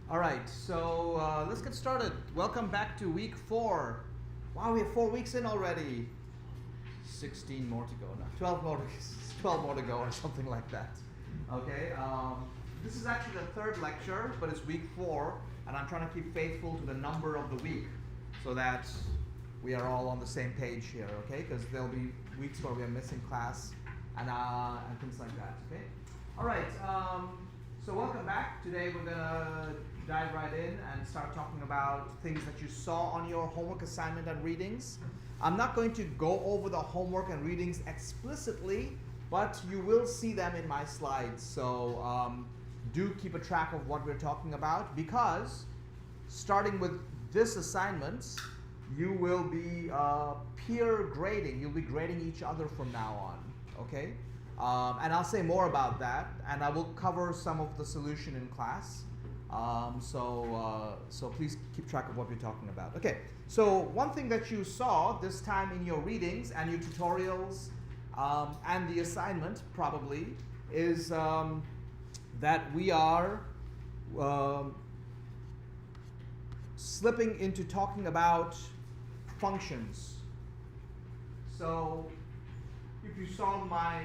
All right, so let's get started. Welcome back to week 4. Wow, we have 4 weeks in already. 16 more to go now. 12 more to, 12 more to go or something like that. Okay, this is actually the third lecture, but it's week 4, and I'm trying to keep faithful to the number of the week so that we are all on the same page here, okay? Because there'll be weeks where we are missing class and things like that, okay? All right, so welcome back. Today we're going to dive right in and start talking about things that you saw on your homework assignment and readings. I'm not going to go over the homework and readings explicitly, but you will see them in my slides. So do keep a track of what we're talking about, because starting with this assignment, you will be peer grading. You'll be grading each other from now on, okay? And I'll say more about that, and I will cover some of the solution in class. So please keep track of what we're talking about. Okay, so one thing that you saw this time in your readings and your tutorials and the assignment probably is that we are slipping into talking about functions. So if you saw my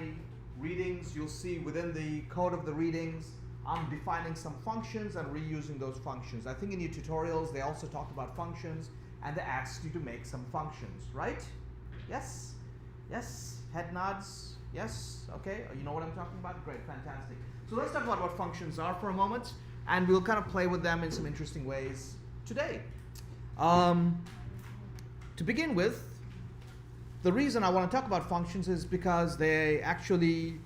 readings, you'll see within the code of the readings, I'm defining some functions and reusing those functions. I think in your tutorials, they also talked about functions, and they asked you to make some functions, right? Yes? Yes? Head nods? Yes? Okay, you know what I'm talking about? Great, fantastic. So let's talk about what functions are for a moment, and we'll kind of play with them in some interesting ways today. To begin with, the reason I want to talk about functions is because they actually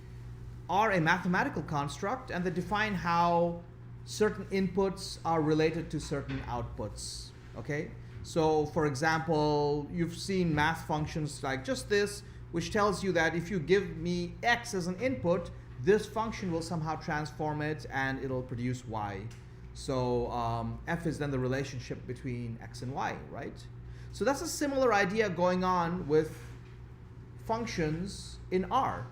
are a mathematical construct, and they define how certain inputs are related to certain outputs, okay? So for example, you've seen math functions like just this, which tells you that if you give me x as an input, this function will somehow transform it and it'll produce y. So f is then the relationship between x and y, right? So that's a similar idea going on with functions in R.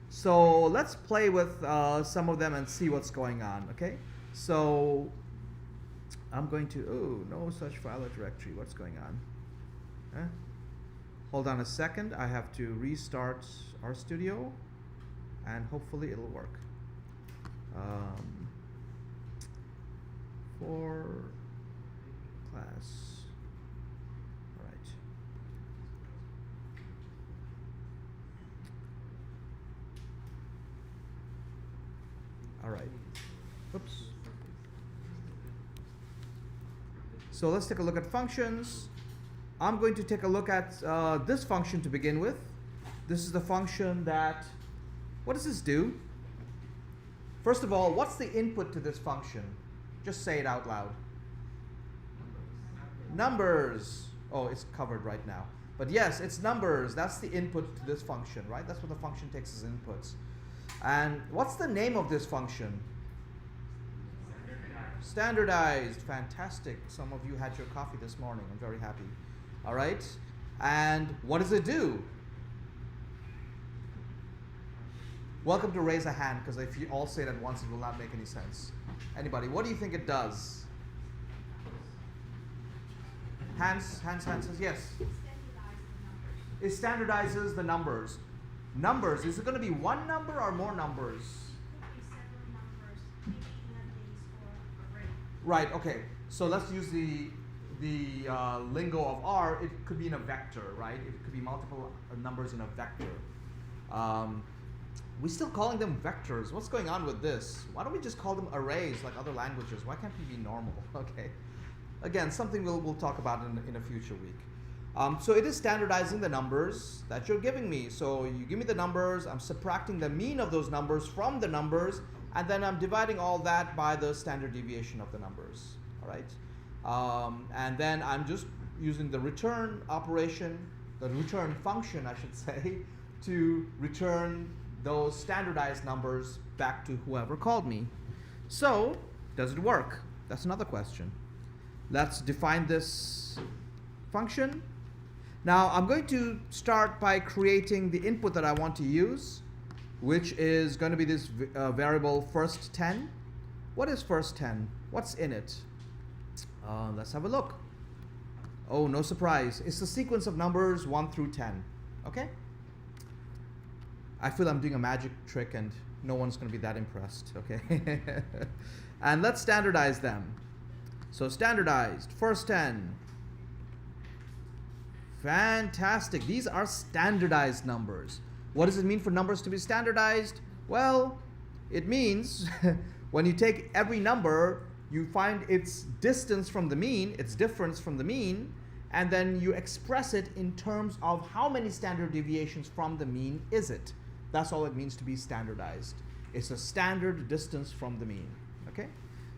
So let's play with some of them and see what's going on, okay? So I'm going to, no such file or directory. What's going on? Hold on a second. I have to restart RStudio, and hopefully it'll work. For class. All right. All right. Oops. So let's take a look at functions. I'm going to take a look at this function to begin with. This is the function that, what does this do? First of all, what's the input to this function? Just say it out loud. Numbers. Oh, it's covered right now. But yes, it's numbers. That's the input to this function, right? That's what the function takes as inputs. And what's the name of this function? Standardized. Fantastic. Some of you had your coffee this morning. I'm very happy. All right. And what does it do? Welcome to raise a hand, because if you all say it at once, it will not make any sense. Anybody, what do you think it does? Hands, yes. It standardizes the numbers. Numbers, is it going to be one number or more numbers? Right, okay. So let's use the lingo of R. It could be in a vector, right? It could be multiple numbers in a vector. We're still calling them vectors. What's going on with this? Why don't we just call them arrays like other languages? Why can't we be normal? Okay. Again, something we'll talk about in a future week. So it is standardizing the numbers that you're giving me. So you give me the numbers, I'm subtracting the mean of those numbers from the numbers, and then I'm dividing all that by the standard deviation of the numbers, all right? And then I'm just using the return operation, the return function, I should say, to return those standardized numbers back to whoever called me. So, does it work? That's another question. Let's define this function. Now, I'm going to start by creating the input that I want to use, which is going to be this variable first 10. What is first 10? What's in it? Let's have a look. Oh, no surprise. It's the sequence of numbers 1 through 10. Okay? I feel I'm doing a magic trick and no one's going to be that impressed. Okay? And let's standardize them. So standardized, first 10. Fantastic. These are standardized numbers. What does it mean for numbers to be standardized? Well, it means when you take every number, you find its distance from the mean, its difference from the mean, and then you express it in terms of how many standard deviations from the mean is it. That's all it means to be standardized. It's a standard distance from the mean. Okay?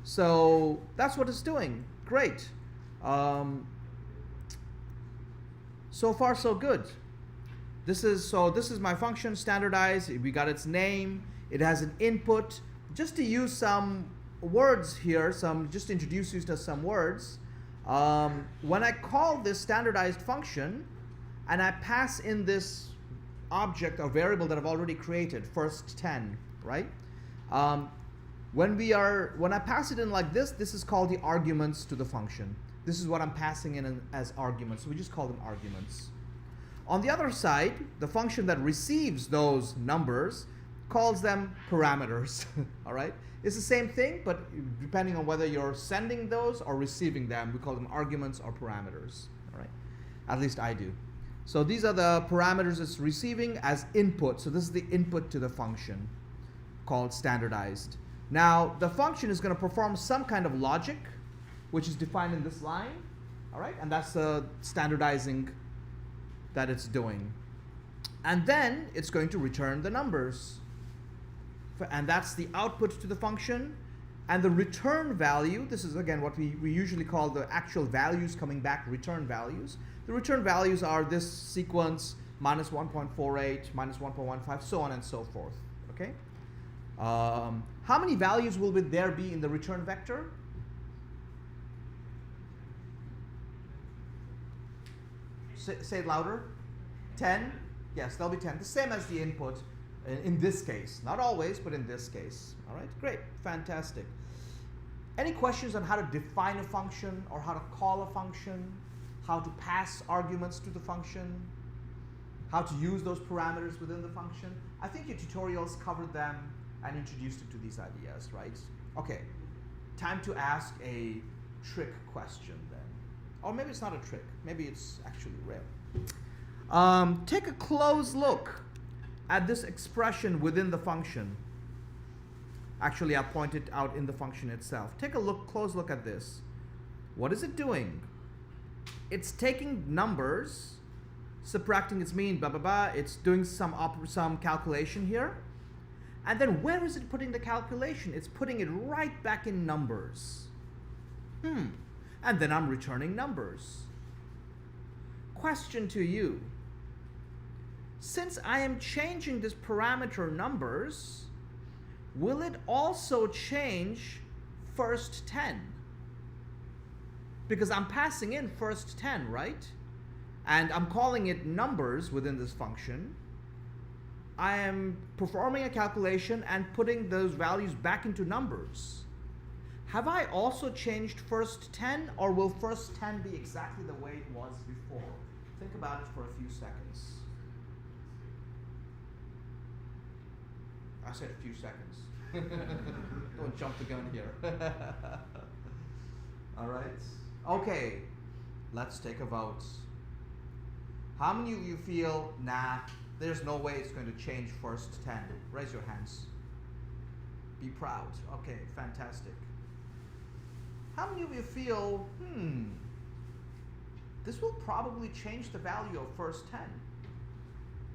So that's what it's doing. Great. So far, so good. This is my function, standardized. We got its name. It has an input. Just to use some words here, just to introduce you to some words. When I call this standardized function, and I pass in this object or variable that I've already created, first 10, right? When I pass it in like this is called the arguments to the function. This is what I'm passing in as arguments. So we just call them arguments. On the other side, the function that receives those numbers calls them parameters. All right? It's the same thing, but depending on whether you're sending those or receiving them, we call them arguments or parameters. All right? At least I do. So these are the parameters it's receiving as input. So this is the input to the function called standardized. Now, the function is going to perform some kind of logic, which is defined in this line. All right? And that's the standardizing that it's doing. And then it's going to return the numbers. And that's the output to the function. And the return value, this is again what we usually call the actual values coming back, return values. The return values are this sequence, minus 1.48, minus 1.15, so on and so forth. Okay? How many values will there be in the return vector? Say it louder. 10? Yes, there'll be 10. The same as the input in this case. Not always, but in this case. All right, great, fantastic. Any questions on how to define a function or how to call a function? How to pass arguments to the function? How to use those parameters within the function? I think your tutorials covered them and introduced you to these ideas, right? Okay, time to ask a trick question then. Or maybe it's not a trick. Maybe it's actually real. Take a close look at this expression within the function. Actually, I pointed out in the function itself. Take a close look at this. What is it doing? It's taking numbers, subtracting its mean, blah, blah, blah. It's doing some calculation here. And then where is it putting the calculation? It's putting it right back in numbers. And then I'm returning numbers. Question to you. Since I am changing this parameter numbers, will it also change first 10? Because I'm passing in first 10, right? And I'm calling it numbers within this function. I am performing a calculation and putting those values back into numbers. Have I also changed first 10, or will first 10 be exactly the way it was before? Think about it for a few seconds. I said a few seconds. Don't jump the gun here. All right. Okay. Let's take a vote. How many of you feel, nah, there's no way it's going to change first 10? Raise your hands. Be proud. Okay, fantastic. How many of you feel, this will probably change the value of first 10?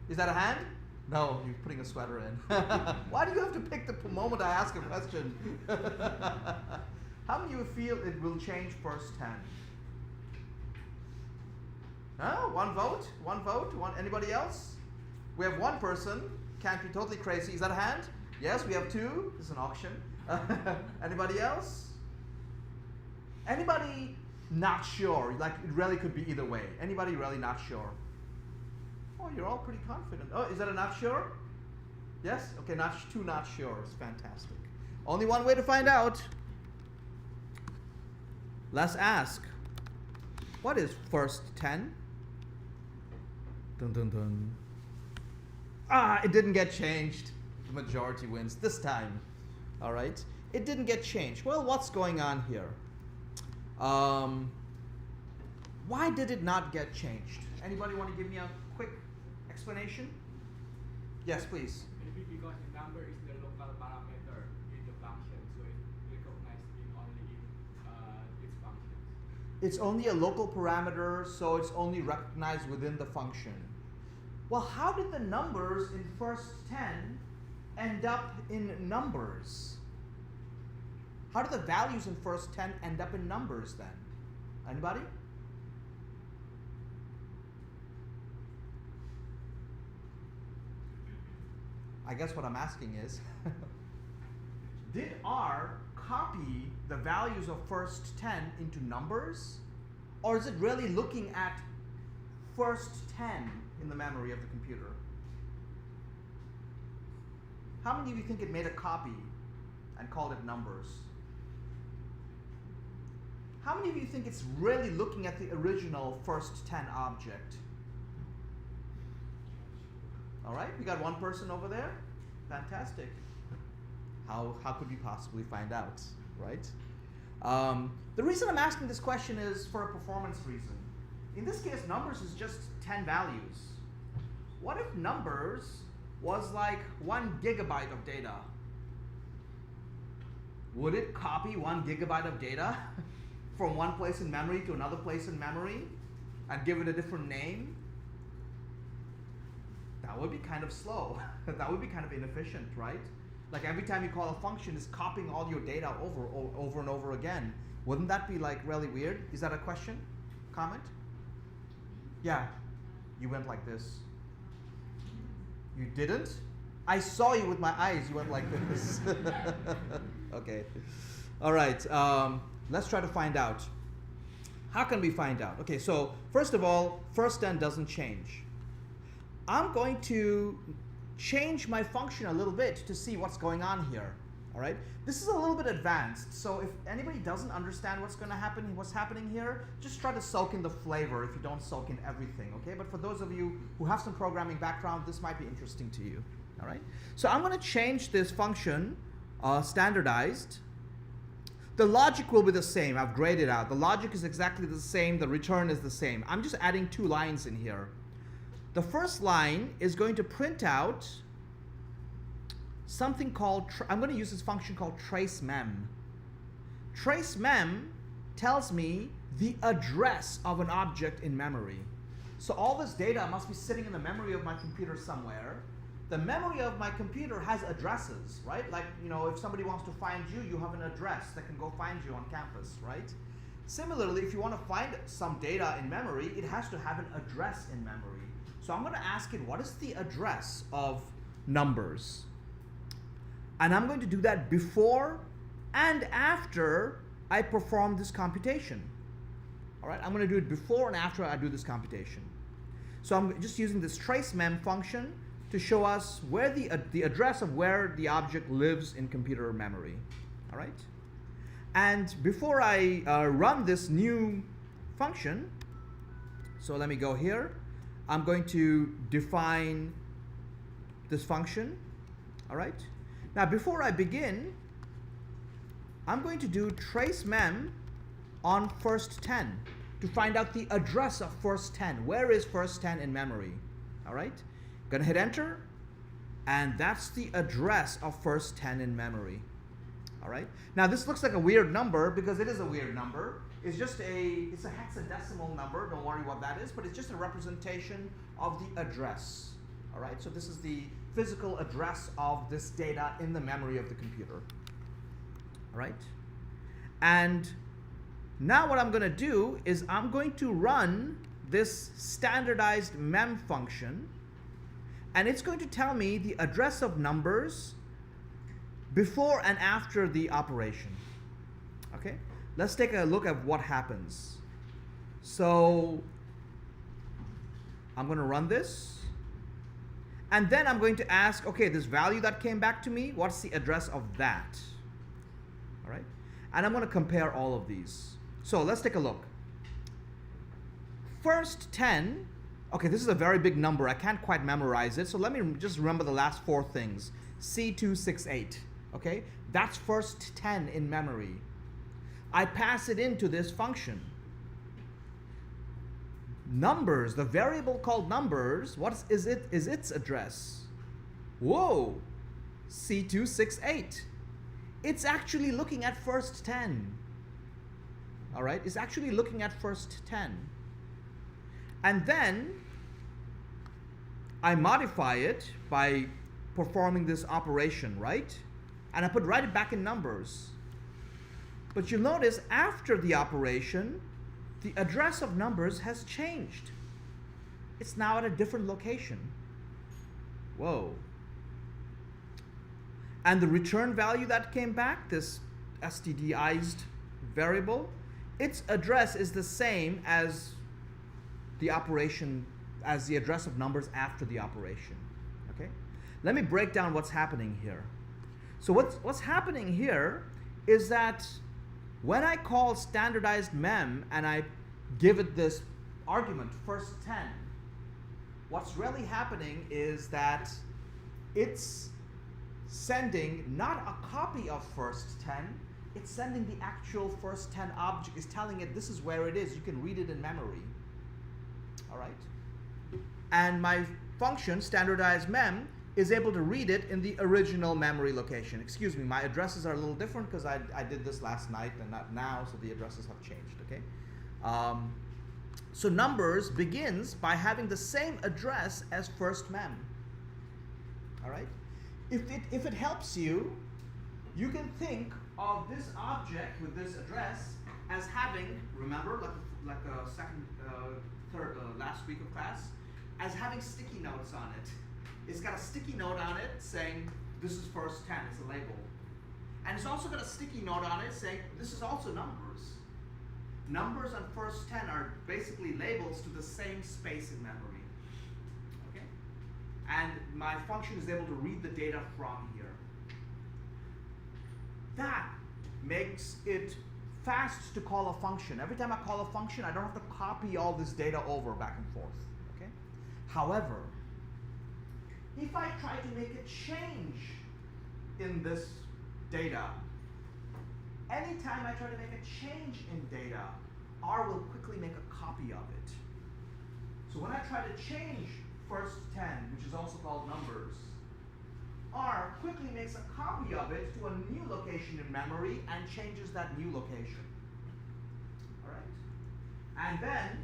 Is that a hand? No, you're putting a sweater in. Why do you have to pick the moment I ask a question? How many of you feel it will change first 10? No? One vote? One vote? Anybody else? We have one person. Can't be totally crazy. Is that a hand? Yes, we have two. This is an auction. Anybody else? Anybody not sure? Like, it really could be either way. Anybody really not sure? Oh, you're all pretty confident. Oh, is that a not sure? Yes? Okay, two not sure. It's fantastic. Only one way to find out. Let's ask, what is first 10? Dun dun dun. It didn't get changed. The majority wins this time. All right, it didn't get changed. Well, what's going on here? Why did it not get changed? Anybody want to give me a quick explanation? Yes, please. Maybe because the number is the local parameter in the function, so it recognizes it only in its functions. It's only a local parameter, so it's only recognized within the function. Well, how did the numbers in first 10 end up in numbers? How do the values in first 10 end up in numbers then? Anybody? I guess what I'm asking is, did R copy the values of first 10 into numbers? Or is it really looking at first 10 in the memory of the computer? How many of you think it made a copy and called it numbers? How many of you think it's really looking at the original first 10 object? All right, we got one person over there. Fantastic. How could we possibly find out, right? The reason I'm asking this question is for a performance reason. In this case, numbers is just 10 values. What if numbers was like 1 gigabyte of data? Would it copy 1 gigabyte of data from one place in memory to another place in memory and give it a different name? That would be kind of slow. That would be kind of inefficient, right? Like every time you call a function, it's copying all your data over and over again. Wouldn't that be like really weird? Is that a question? Comment? Yeah, you went like this. You didn't? I saw you with my eyes. You went like this. Okay. All right. Let's try to find out. How can we find out? Okay, so first of all, first 10 doesn't change. I'm going to change my function a little bit to see what's going on here. All right, this is a little bit advanced, so if anybody doesn't understand what's happening here, just try to soak in the flavor if you don't soak in everything, okay? But for those of you who have some programming background, this might be interesting to you. All right, so I'm going to change this function standardized. The logic will be the same. I've graded out. The logic is exactly the same. The return is the same. I'm just adding 2 lines in here. The first line is going to print out something called, I'm going to use this function called traceMem. TraceMem tells me the address of an object in memory. So all this data must be sitting in the memory of my computer somewhere. The memory of my computer has addresses, right? Like, you know, if somebody wants to find you, you have an address that can go find you on campus, right? Similarly, if you want to find some data in memory, it has to have an address in memory. So I'm going to ask it, what is the address of numbers? And I'm going to do that before and after I perform this computation. All right, I'm going to do it before and after I do this computation. So I'm just using this traceMem function to show us where the address of where the object lives in computer memory. All right? And before I run this new function, so let me go here. I'm going to define this function. All right? Now, before I begin, I'm going to do traceMem on first 10 to find out the address of first 10. Where is first 10 in memory? All right? Gonna hit enter, and that's the address of first 10 in memory. All right? Now, this looks like a weird number because it is a weird number. It's a hexadecimal number. Don't worry what that is, but it's just a representation of the address. All right? So this is the physical address of this data in the memory of the computer. All right? And now what I'm going to do is I'm going to run this standardized mem function, and it's going to tell me the address of numbers before and after the operation. Okay? Let's take a look at what happens. So I'm going to run this, and then I'm going to ask, okay, this value that came back to me, what's the address of that? All right? And I'm going to compare all of these. So let's take a look. First 10, okay, this is a very big number. I can't quite memorize it, so let me just remember the last four things. C268, okay? That's first 10 in memory. I pass it into this function. Numbers, the variable called numbers, what is its address? Whoa, C268. It's actually looking at first 10. All right, it's actually looking at first 10. And then I modify it by performing this operation, right? And I write it back in numbers. But you'll notice after the operation, the address of numbers has changed. It's now at a different location. Whoa. And the return value that came back, this stdized variable, its address is the same as the operation, as the address of numbers after the operation. Okay? Let me break down what's happening here. So what's happening here is that when I call standardized mem and I give it this argument, first 10, what's really happening is that it's sending not a copy of first 10, it's sending the actual first 10 object. It's telling it this is where it is. You can read it in memory. All right? And my function, standardized mem, is able to read it in the original memory location. Excuse me, my addresses are a little different because I did this last night and not now, so the addresses have changed, okay? So numbers begins by having the same address as first mem. All right? If it helps you, you can think of this object with this address as having, remember, like a last week of class, as having sticky notes on it. It's got a sticky note on it saying this is first 10, it's a label. And it's also got a sticky note on it saying this is also numbers. Numbers on first 10 are basically labels to the same space in memory. Okay? And my function is able to read the data from here. That makes it fast to call a function. Every time I call a function, I don't have to copy all this data over back and forth. Okay? However, if I try to make a change in this data, anytime I try to make a change in data, R will quickly make a copy of it. So when I try to change first 10, which is also called numbers, R quickly makes a copy of it to a new location in memory and changes that new location. All right? And then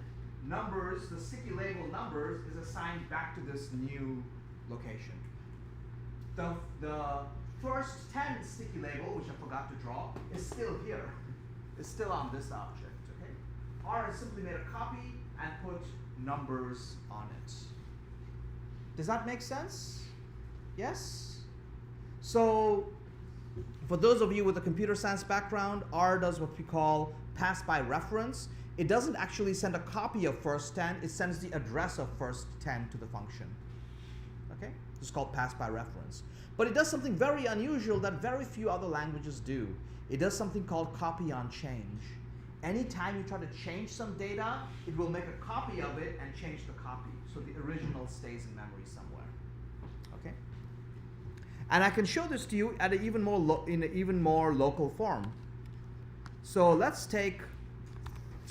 numbers, the sticky label numbers, is assigned back to this new location. The first 10 sticky label, which I forgot to draw, is still here. It's still on this object. Okay? R has simply made a copy and put numbers on it. Does that make sense? Yes? So, for those of you with a computer science background, R does what we call pass by reference. It doesn't actually send a copy of first 10, it sends the address of first 10 to the function. Okay? This is called pass by reference. But it does something very unusual that very few other languages do. It does something called copy on change. Anytime you try to change some data, it will make a copy of it and change the copy. So the original stays in memory somewhere. Okay? And I can show this to you at an even more local form. So let's take,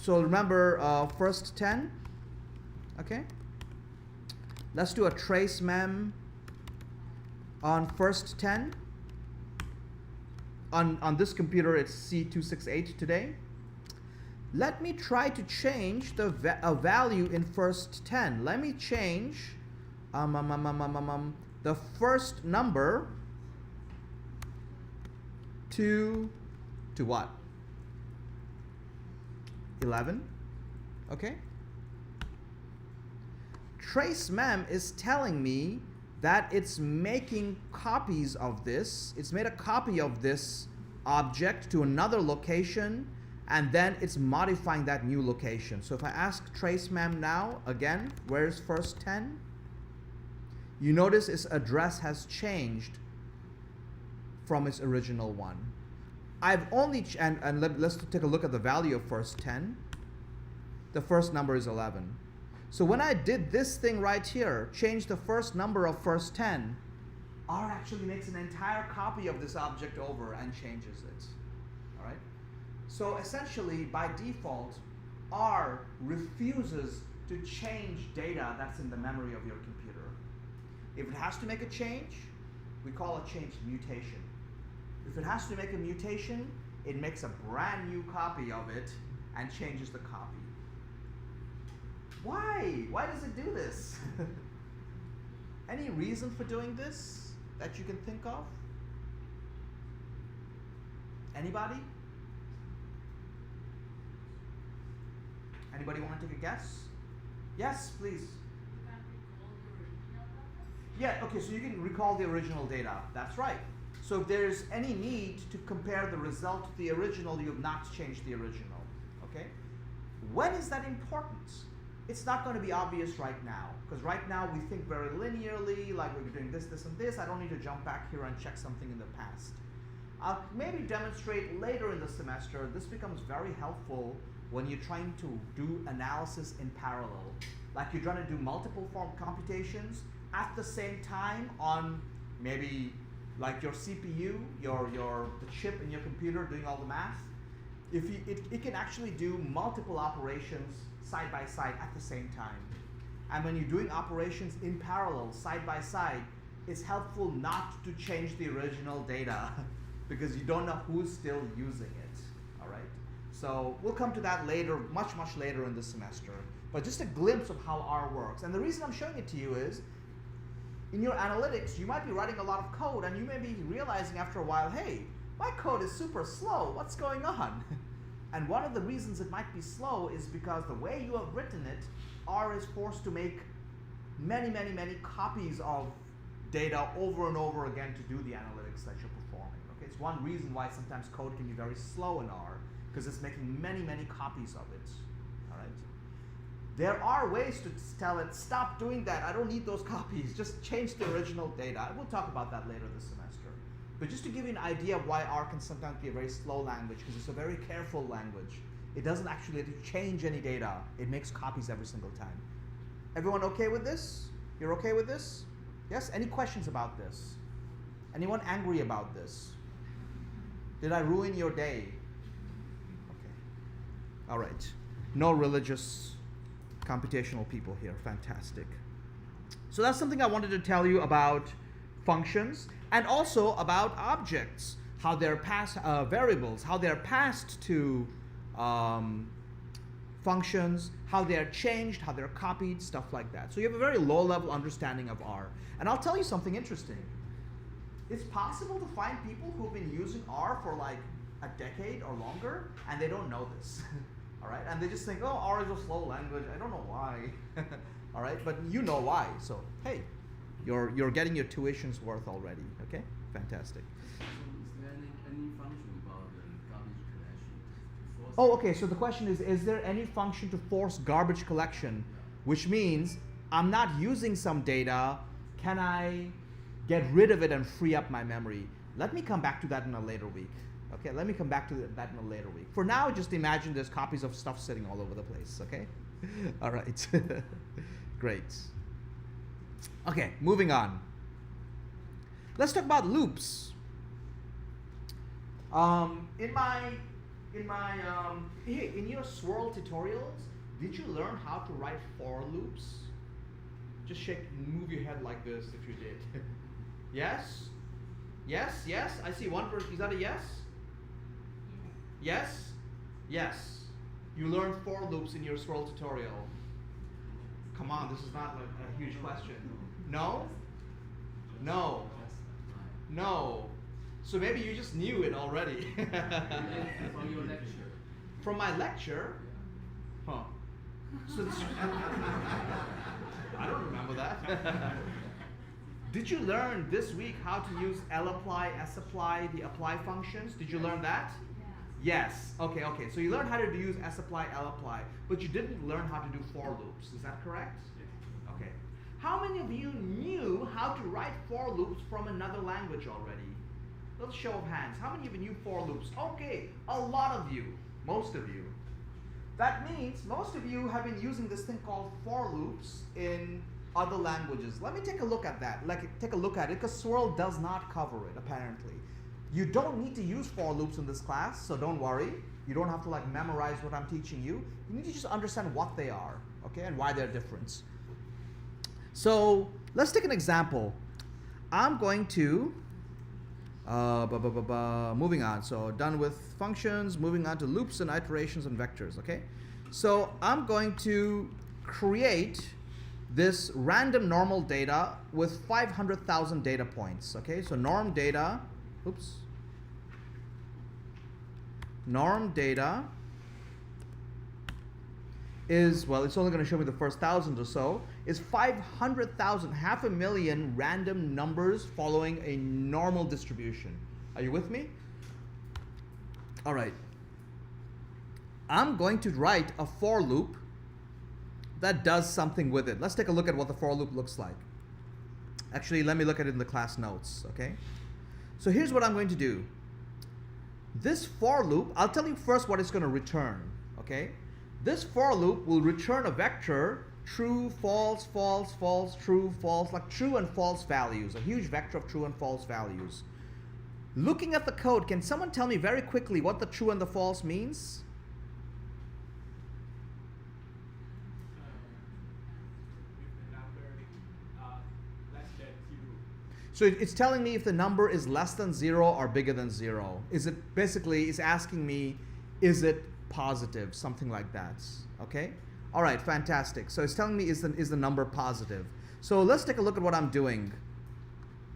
so remember first 10, okay? Let's do a trace mem on first 10. On this computer, it's C268 today. Let me try to change a value in first 10. Let me change the first number to what? 11. Okay? Trace mem is telling me that it's making copies of this. It's made a copy of this object to another location, and then it's modifying that new location. So if I ask trace mem now, again, where's first 10? You notice its address has changed from its original one. I've only, let's take a look at the value of first 10. The first number is 11. So when I did this thing right here, change the first number of first 10, R actually makes an entire copy of this object over and changes it. All right? So essentially, by default, R refuses to change data that's in the memory of your computer. If it has to make a change, we call a change mutation. If it has to make a mutation, it makes a brand new copy of it and changes the copy. Why? Why does it do this? Any reason for doing this that you can think of? Anybody? Anybody want to take a guess? Yes, please. Yeah, okay, so you can recall the original data. That's right. So if there's any need to compare the result to the original, you have not changed the original. Okay? When is that important? It's not going to be obvious right now, because right now we think very linearly, like we're doing this, this, and this. I don't need to jump back here and check something in the past. I'll maybe demonstrate later in the semester. This becomes very helpful when you're trying to do analysis in parallel. Like you're trying to do multiple form computations at the same time on maybe like your CPU, the chip in your computer doing all the math. It can actually do multiple operations side by side at the same time. And when you're doing operations in parallel, side by side, it's helpful not to change the original data because you don't know who's still using it, all right? So we'll come to that later, much, much later in the semester. But just a glimpse of how R works. And the reason I'm showing it to you is, in your analytics, you might be writing a lot of code and you may be realizing after a while, hey, my code is super slow, what's going on? And one of the reasons it might be slow is because the way you have written it, R is forced to make many, many, many copies of data over and over again to do the analytics that you're performing. Okay? It's one reason why sometimes code can be very slow in R, because it's making many, many copies of it. All right? There are ways to tell it, stop doing that, I don't need those copies, just change the original data. We'll talk about that later this semester. But just to give you an idea of why R can sometimes be a very slow language, because it's a very careful language. It doesn't actually change any data. It makes copies every single time. Everyone okay with this? You're okay with this? Yes? Any questions about this? Anyone angry about this? Did I ruin your day? Okay. All right. No religious computational people here. Fantastic. So that's something I wanted to tell you about functions and also about objects, how they're passed, variables, how they're passed to functions, how they're changed, how they're copied, stuff like that. So you have a very low-level understanding of R. And I'll tell you something interesting. It's possible to find people who've been using R for like a decade or longer, and they don't know this. All right, and they just think, oh, R is a slow language. I don't know why. All right, but you know why. So hey, you're getting your tuition's worth already. Okay, fantastic. So is there any function about the garbage collection? Oh, okay. So the question is there any function to force garbage collection, which means I'm not using some data. Can I get rid of it and free up my memory? Let me come back to that in a later week. Okay, let me come back to that in a later week. For now, just imagine there's copies of stuff sitting all over the place, okay? All right, great. Okay, moving on. Let's talk about loops. In your swirl tutorials, did you learn how to write for loops? Just move your head like this if you did. Yes? Yes, yes, I see one person, is that a yes? Yes? Yes. You learned for loops in your swirl tutorial. Come on, this is not a huge question. No? No. No. So maybe you just knew it already. From your lecture. From my lecture? Huh. So this I don't remember that. Did you learn this week how to use lapply, sapply, the apply functions? Did you learn that? Yes. Okay, okay. So you learned how to use sapply, lapply, but you didn't learn how to do for loops. Is that correct? Okay. How many of you knew how to write for loops from another language already? Little show of hands. How many of you knew for loops? Okay, a lot of you. Most of you. That means most of you have been using this thing called for loops in other languages. Let me take a look at that. Take a look at it, because Swirl does not cover it, apparently. You don't need to use for loops in this class, so don't worry. You don't have to memorize what I'm teaching you. You need to just understand what they are, okay, and why they're different. So let's take an example. I'm going to moving on. So done with functions, moving on to loops and iterations and vectors, okay? So I'm going to create this random normal data with 500,000 data points, okay? So norm data is, well, it's only going to show me the first 1,000 or so, is 500,000, 500,000 random numbers following a normal distribution. Are you with me? All right. I'm going to write a for loop that does something with it. Let's take a look at what the for loop looks like. Actually, let me look at it in the class notes, okay? So here's what I'm going to do. This for loop, I'll tell you first what it's going to return, okay? This for loop will return a vector, true, false, false, false, true, false, like true and false values, a huge vector of true and false values. Looking at the code, can someone tell me very quickly what the true and the false means? If the number less than 0. So it's telling me if the number is less than 0 or bigger than 0. Is it basically is asking me, is it positive, something like that, okay? All right, fantastic. So it's telling me is the number positive. So let's take a look at what I'm doing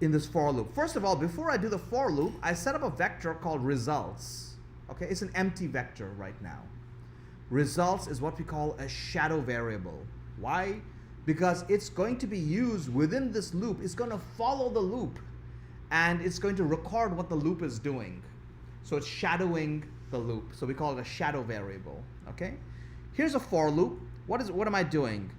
in this for loop. First of all, before I do the for loop, I set up a vector called results, okay? It's an empty vector right now. Results is what we call a shadow variable. Why? Because it's going to be used within this loop. It's going to follow the loop, and it's going to record what the loop is doing. So it's shadowing the loop. So we call it a shadow variable, okay? Here's a for loop. What am I doing?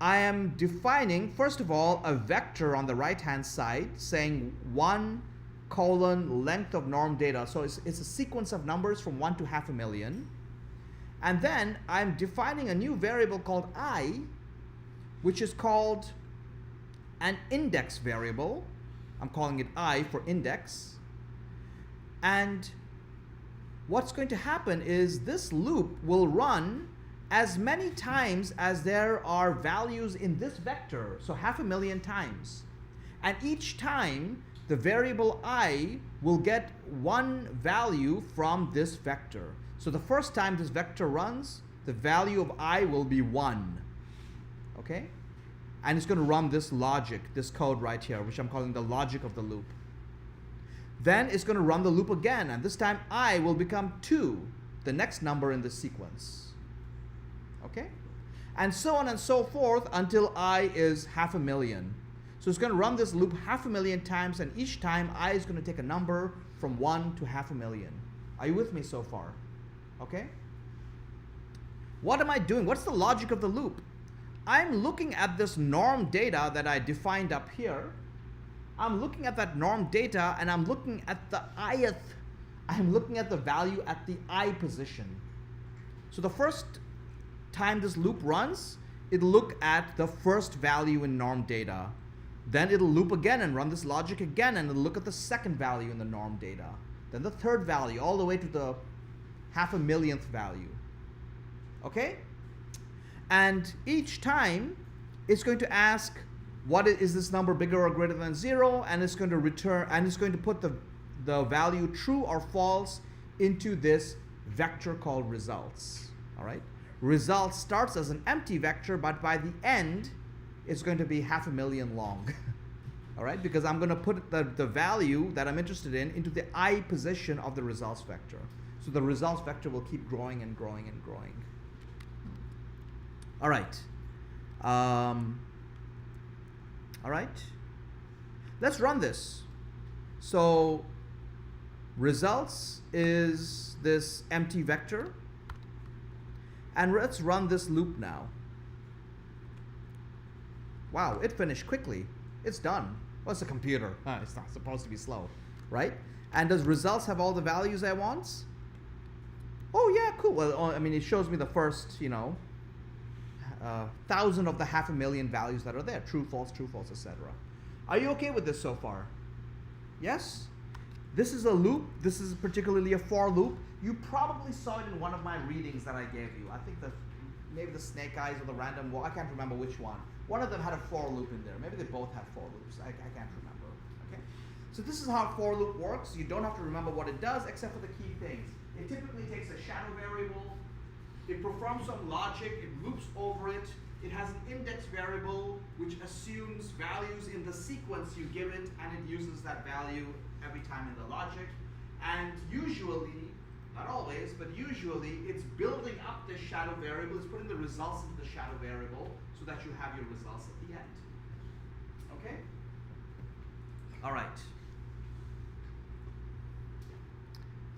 I am defining, first of all, a vector on the right-hand side saying 1 colon length of norm data. So it's a sequence of numbers from 1 to 500,000. And then I'm defining a new variable called I, which is called an index variable. I'm calling it I for index. And what's going to happen is this loop will run as many times as there are values in this vector, so 500,000 times. And each time, the variable I will get one value from this vector. So the first time this vector runs, the value of I will be 1, okay? And it's going to run this logic, this code right here, which I'm calling the logic of the loop. Then it's going to run the loop again, and this time I will become 2, the next number in the sequence. Okay? And so on and so forth until I is 500,000. So it's going to run this loop 500,000 times, and each time I is going to take a number from 1 to 500,000. Are you with me so far? Okay? What am I doing? What's the logic of the loop? I'm looking at this norm data that I defined up here. I'm looking at that norm data, and I'm looking at the ith. I'm looking at the value at the I position. So the first time this loop runs, it'll look at the first value in norm data. Then it'll loop again and run this logic again, and it'll look at the second value in the norm data. Then the third value, all the way to the 500,000th value. Okay? And each time, it's going to ask, is this number bigger or greater than 0? And it's going to return, and it's going to put the value true or false into this vector called results. All right? Results starts as an empty vector, but by the end, it's going to be 500,000 long. All right? Because I'm going to put the value that I'm interested in into the I position of the results vector. So the results vector will keep growing and growing and growing. All right. All right. Let's run this. So results is this empty vector. And let's run this loop now. Wow, it finished quickly. It's done. Well, it's a computer. It's not supposed to be slow, right? And does results have all the values I want? Oh yeah, cool. Well, I mean, it shows me the first, 1,000 of the 500,000 values that are there. True, false, etc. Are you okay with this so far? Yes? This is a loop. This is particularly a for loop. You probably saw it in one of my readings that I gave you. I think maybe the snake eyes or the random walk. I can't remember which one. One of them had a for loop in there. Maybe they both have for loops. I can't remember. Okay? So this is how a for loop works. You don't have to remember what it does except for the key things. It typically takes a shadow variable. It performs some logic. It loops over it. It has an index variable which assumes values in the sequence you give it, and it uses that value every time in the logic. And usually, not always, but usually it's building up this shadow variable. It's putting the results into the shadow variable so that you have your results at the end. Okay? All right.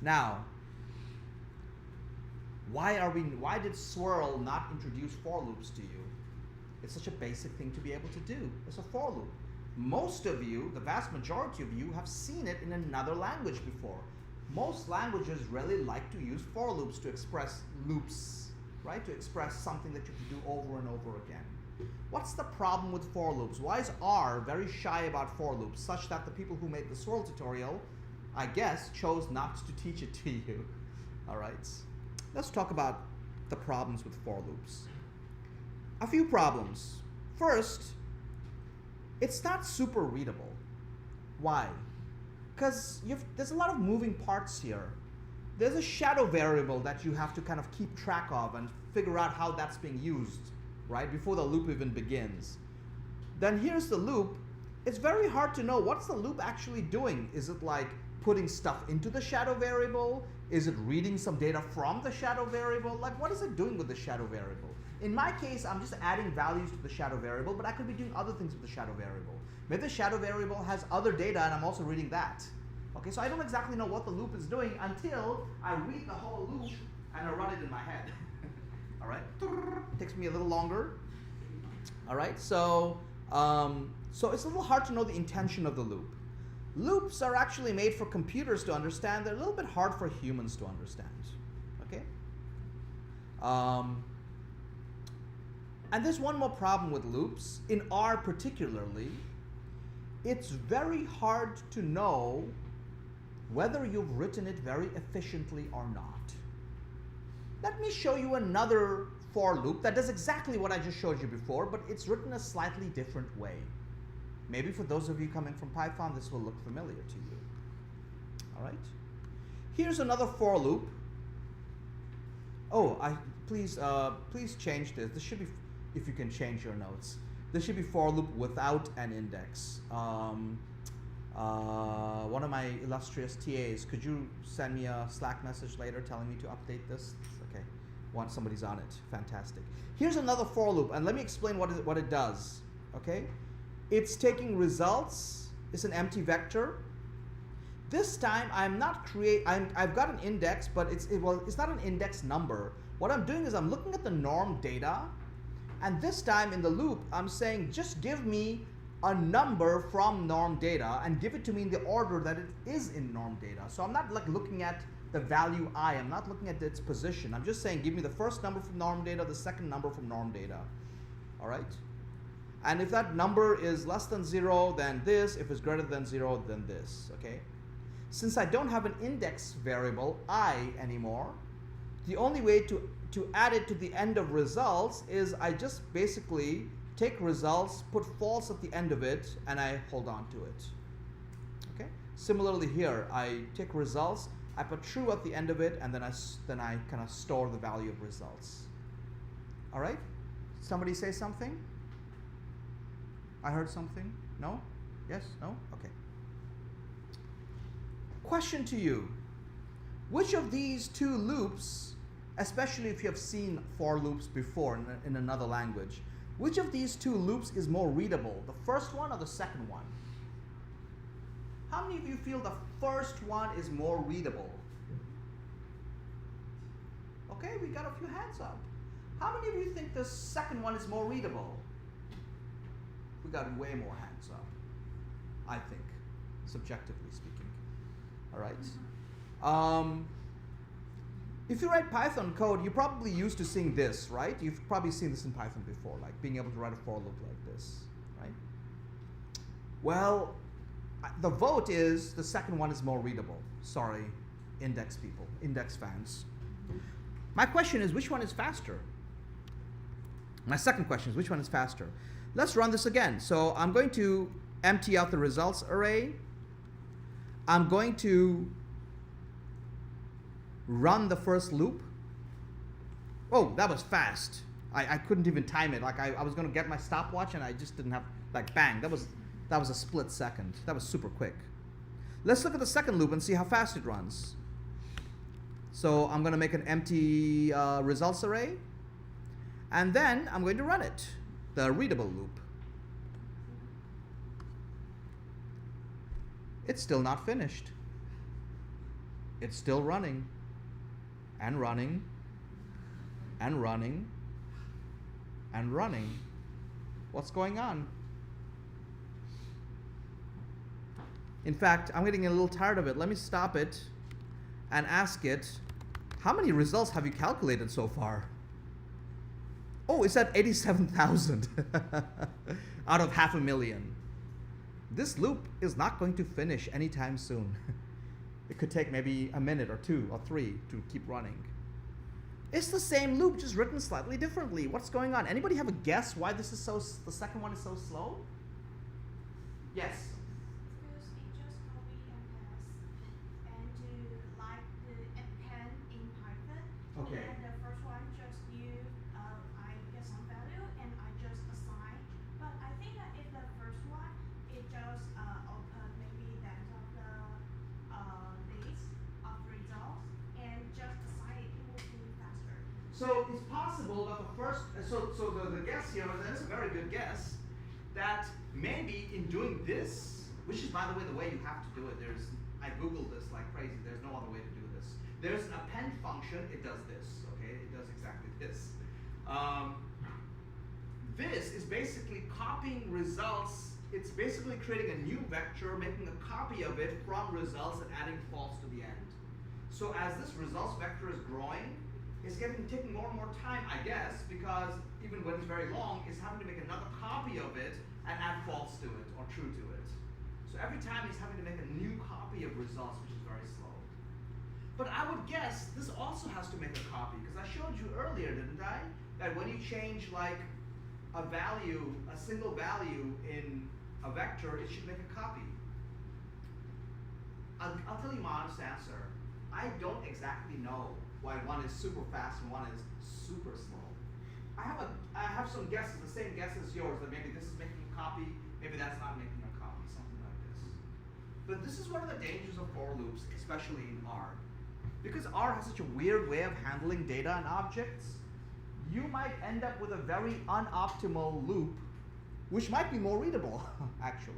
Now, why did Swirl not introduce for loops to you? It's such a basic thing to be able to do. It's a for loop. Most of you, the vast majority of you, have seen it in another language before. Most languages really like to use for loops to express loops, right? To express something that you can do over and over again. What's the problem with for loops? Why is R very shy about for loops, such that the people who made the Swirl tutorial, I guess, chose not to teach it to you? All right. Let's talk about the problems with for loops. A few problems. First, it's not super readable. Why? Because there's a lot of moving parts here. There's a shadow variable that you have to kind of keep track of and figure out how that's being used, right, before the loop even begins. Then here's the loop. It's very hard to know what's the loop actually doing. Is it like putting stuff into the shadow variable? Is it reading some data from the shadow variable? Like, what is it doing with the shadow variable? In my case, I'm just adding values to the shadow variable, but I could be doing other things with the shadow variable. Maybe the shadow variable has other data and I'm also reading that. Okay, so I don't exactly know what the loop is doing until I read the whole loop and I run it in my head. All right, takes me a little longer. All right, so it's a little hard to know the intention of the loop. Loops are actually made for computers to understand. They're a little bit hard for humans to understand. Okay. And there's one more problem with loops. In R particularly, it's very hard to know whether you've written it very efficiently or not. Let me show you another for loop that does exactly what I just showed you before, but it's written a slightly different way. Maybe for those of you coming from Python, this will look familiar to you. All right. Here's another for loop. Oh, please change this. This should be, if you can change your notes. This should be for loop without an index. One of my illustrious TAs, could you send me a Slack message later telling me to update this? Okay, once somebody's on it, fantastic. Here's another for loop, and let me explain what it does. Okay, it's taking results. It's an empty vector. This time I've got an index, but it's not an index number. What I'm doing is I'm looking at the norm data, and this time in the loop I'm saying just give me a number from norm data and give it to me in the order that it is in norm data. So I'm not like looking at the value I, I'm not looking at its position. I'm just saying give me the first number from norm data, the second number from norm data. All right? And if that number is less than 0, then this. If it's greater than 0, then this. Okay? Since I don't have an index variable I anymore, the only way to add it to the end of results is I just basically take results, put false at the end of it, and I hold on to it. Okay? Similarly here, I take results, I put true at the end of it, and then I kind of store the value of results. All right? Somebody say something? I heard something? No? Yes? No? Okay. Question to you. Which of these two loops, especially if you have seen for loops before in another language, which of these two loops is more readable, the first one or the second one? How many of you feel the first one is more readable? Okay, we got a few hands up. How many of you think the second one is more readable? We got way more hands up, I think, subjectively speaking. All right. If you write Python code, you're probably used to seeing this, right? You've probably seen this in Python before, like being able to write a for loop like this, right? Well, the vote is the second one is more readable. Sorry, index people, index fans. My question is, which one is faster? My second question is, which one is faster? Let's run this again. So I'm going to empty out the results array. I'm going to run the first loop. Oh, that was fast. I couldn't even time it. Like I was going to get my stopwatch and I just didn't have, like bang, that was a split second. That was super quick. Let's look at the second loop and see how fast it runs. So I'm going to make an empty results array. And then I'm going to run it, the readable loop. It's still not finished. It's still running and running and running and running. What's going on? In fact, I'm getting a little tired of it. Let me stop it and ask it, how many results have you calculated so far? Oh, it's at 87,000 out of 500,000. This loop is not going to finish anytime soon. It could take maybe a minute or 2 or 3 to keep running. It's the same loop, just written slightly differently. What's going on? Anybody have a guess why this is so? The second one is so slow? Yes. Because it just copy and paste and do like the append in Python. Okay. And the first one just use I get some value and I just assign. But I think that if the first one it just open maybe that of the list of results and just assign it will be faster. So it's possible that the first, so the guess here, and that's a very good guess, that maybe in doing this, which is by the way you have to do it, I Googled this like crazy, there's no other way to do this. There's an append function, it does this, okay? It does exactly this. This is basically copying results, it's basically creating a new vector, making a copy of it from results and adding false to the end. So as this results vector is growing, it's taking more and more time, I guess, because even when it's very long, it's having to make another copy of it and add false to it or true to it. So every time he's having to make a new copy of results, which is very slow. But I would guess this also has to make a copy, because I showed you earlier, didn't I? That when you change like a value, a single value in a vector, it should make a copy. I'll tell you my honest answer. I don't exactly know why one is super fast and one is super slow. I have some guesses, the same guess as yours, that maybe this is making a copy, maybe that's not making a copy, something like this. But this is one of the dangers of for loops, especially in R. Because R has such a weird way of handling data and objects, you might end up with a very unoptimal loop, which might be more readable, actually.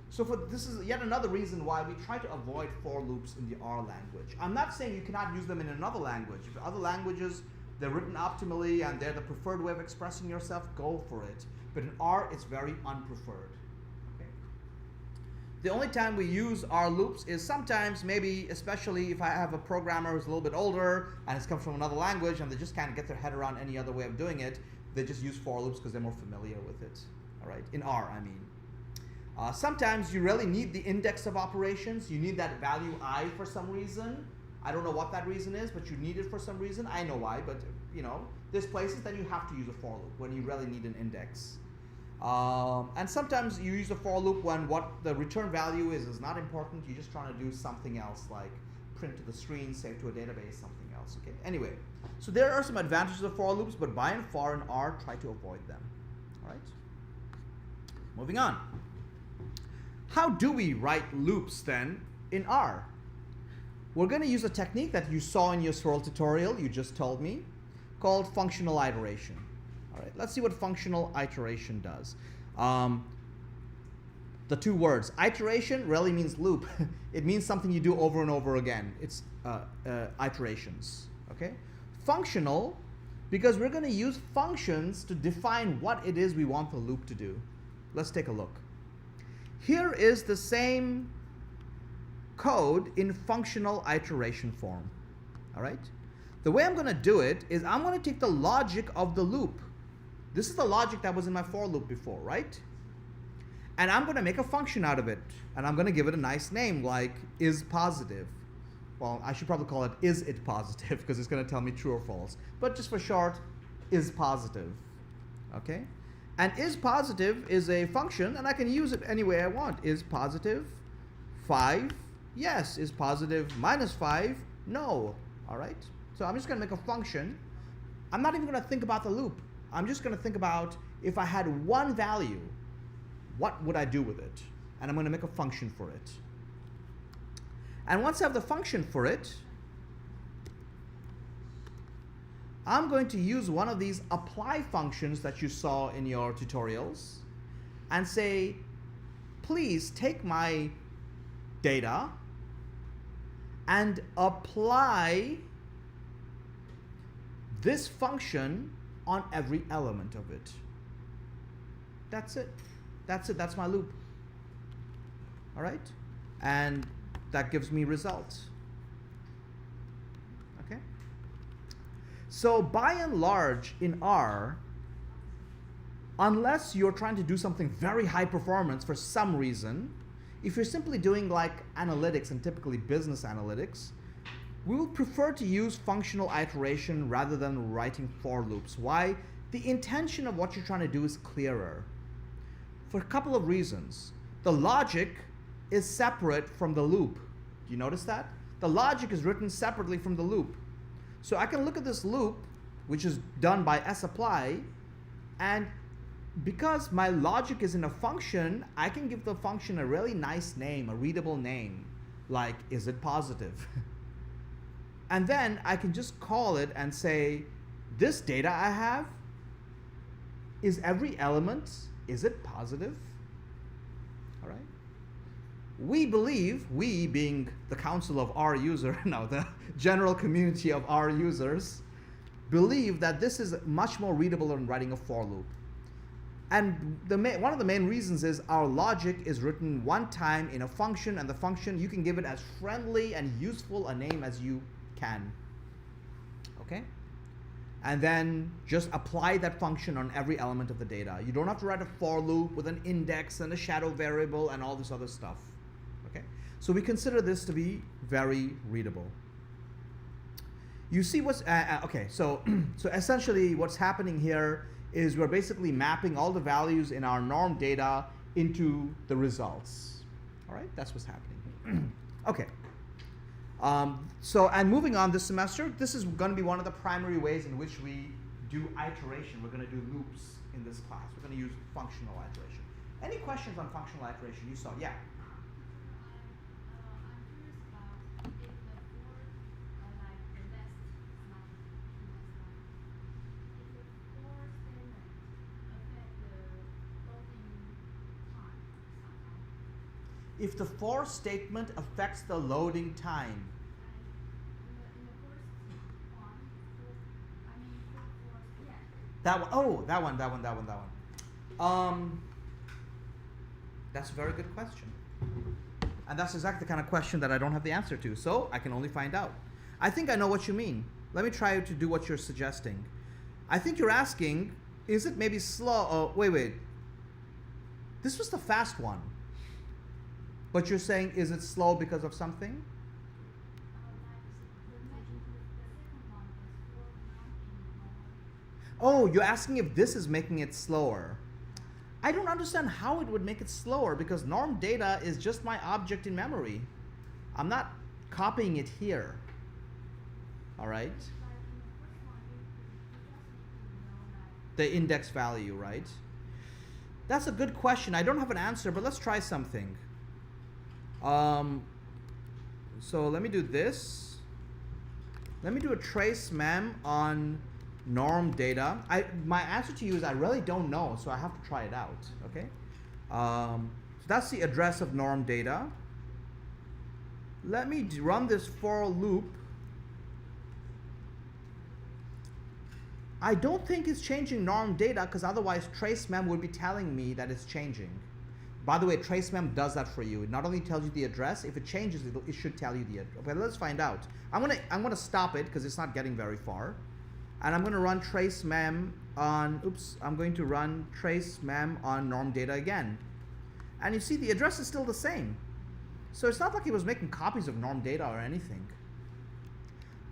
So this is yet another reason why we try to avoid for loops in the R language. I'm not saying you cannot use them in another language. If other languages, they're written optimally and they're the preferred way of expressing yourself, go for it. But in R, it's very unpreferred. Okay? The only time we use R loops is sometimes, maybe especially if I have a programmer who's a little bit older and it's come from another language and they just can't get their head around any other way of doing it, they just use for loops because they're more familiar with it. All right? In R, I mean. Sometimes you really need the index of operations. You need that value I for some reason. I don't know what that reason is, but you need it for some reason. I know why, but you know, there's places that you have to use a for loop when you really need an index. And sometimes you use a for loop when what the return value is not important. You're just trying to do something else, like print to the screen, save to a database, something else. Okay. Anyway, so there are some advantages of for loops, but by and far in R, try to avoid them. All right. Moving on. How do we write loops then in R? We're going to use a technique that you saw in your swirl tutorial, you just told me, called functional iteration. All right, let's see what functional iteration does. The two words, iteration really means loop. It means something you do over and over again. It's iterations, okay? Functional, because we're going to use functions to define what it is we want the loop to do. Let's take a look. Here is the same code in functional iteration form. All right? The way I'm going to do it is I'm going to take the logic of the loop. This is the logic that was in my for loop before, right? And I'm going to make a function out of it. And I'm going to give it a nice name like is positive. Well, I should probably call it is it positive because it's going to tell me true or false. But just for short, is positive. Okay? And is positive is a function, and I can use it any way I want. Is positive 5? Yes. Is positive -5? No. All right? So I'm just going to make a function. I'm not even going to think about the loop. I'm just going to think about if I had one value, what would I do with it? And I'm going to make a function for it. And once I have the function for it, I'm going to use one of these apply functions that you saw in your tutorials and say, please take my data and apply this function on every element of it. That's it. That's it. That's my loop. All right? And that gives me results. Okay? So by and large in R, unless you're trying to do something very high performance for some reason, if you're simply doing like analytics and typically business analytics, we will prefer to use functional iteration rather than writing for loops. Why? The intention of what you're trying to do is clearer. For a couple of reasons. The logic is separate from the loop. Do you notice that? The logic is written separately from the loop. So I can look at this loop, which is done by sapply, and because my logic is in a function, I can give the function a really nice name, a readable name, like is it positive? And then I can just call it and say, this data I have, is every element, is it positive? All right. We believe, we being the council of R user, no, the general community of R users, believe that this is much more readable than writing a for loop. And one of the main reasons is our logic is written one time in a function, and the function, you can give it as friendly and useful a name as you can. Okay? And then just apply that function on every element of the data. You don't have to write a for loop with an index and a shadow variable and all this other stuff. Okay? So we consider this to be very readable. You see what's, okay, so, so essentially what's happening here is we're basically mapping all the values in our norm data into the results. All right, that's what's happening. Okay. So, and moving on this semester, this is going to be one of the primary ways in which we do iteration. We're going to do loops in this class. We're going to use functional iteration. Any questions on functional iteration? You saw, yeah. If the for statement affects the loading time. That one, oh, that one. That's a very good question. And that's exactly the kind of question that I don't have the answer to, so I can only find out. I think I know what you mean. Let me try to do what you're suggesting. I think you're asking, is it maybe slow? Oh, wait. This was the fast one. But you're saying, is it slow because of something? Oh, you're asking if this is making it slower. I don't understand how it would make it slower because norm data is just my object in memory. I'm not copying it here. All right? The index value, right? That's a good question. I don't have an answer, but let's try something. So let me do this. Let me do a trace mem on norm data. My answer to you is I really don't know, so I have to try it out. Okay. So that's the address of norm data. Let me run this for loop. I don't think it's changing norm data because otherwise trace mem would be telling me that it's changing. By the way, tracemem does that for you. It not only tells you the address, if it changes, it should tell you the address. Okay, let's find out. I'm gonna stop it because it's not getting very far. And I'm gonna run tracemem on, I'm going to run tracemem on norm data again. And you see the address is still the same. So it's not like he was making copies of norm data or anything.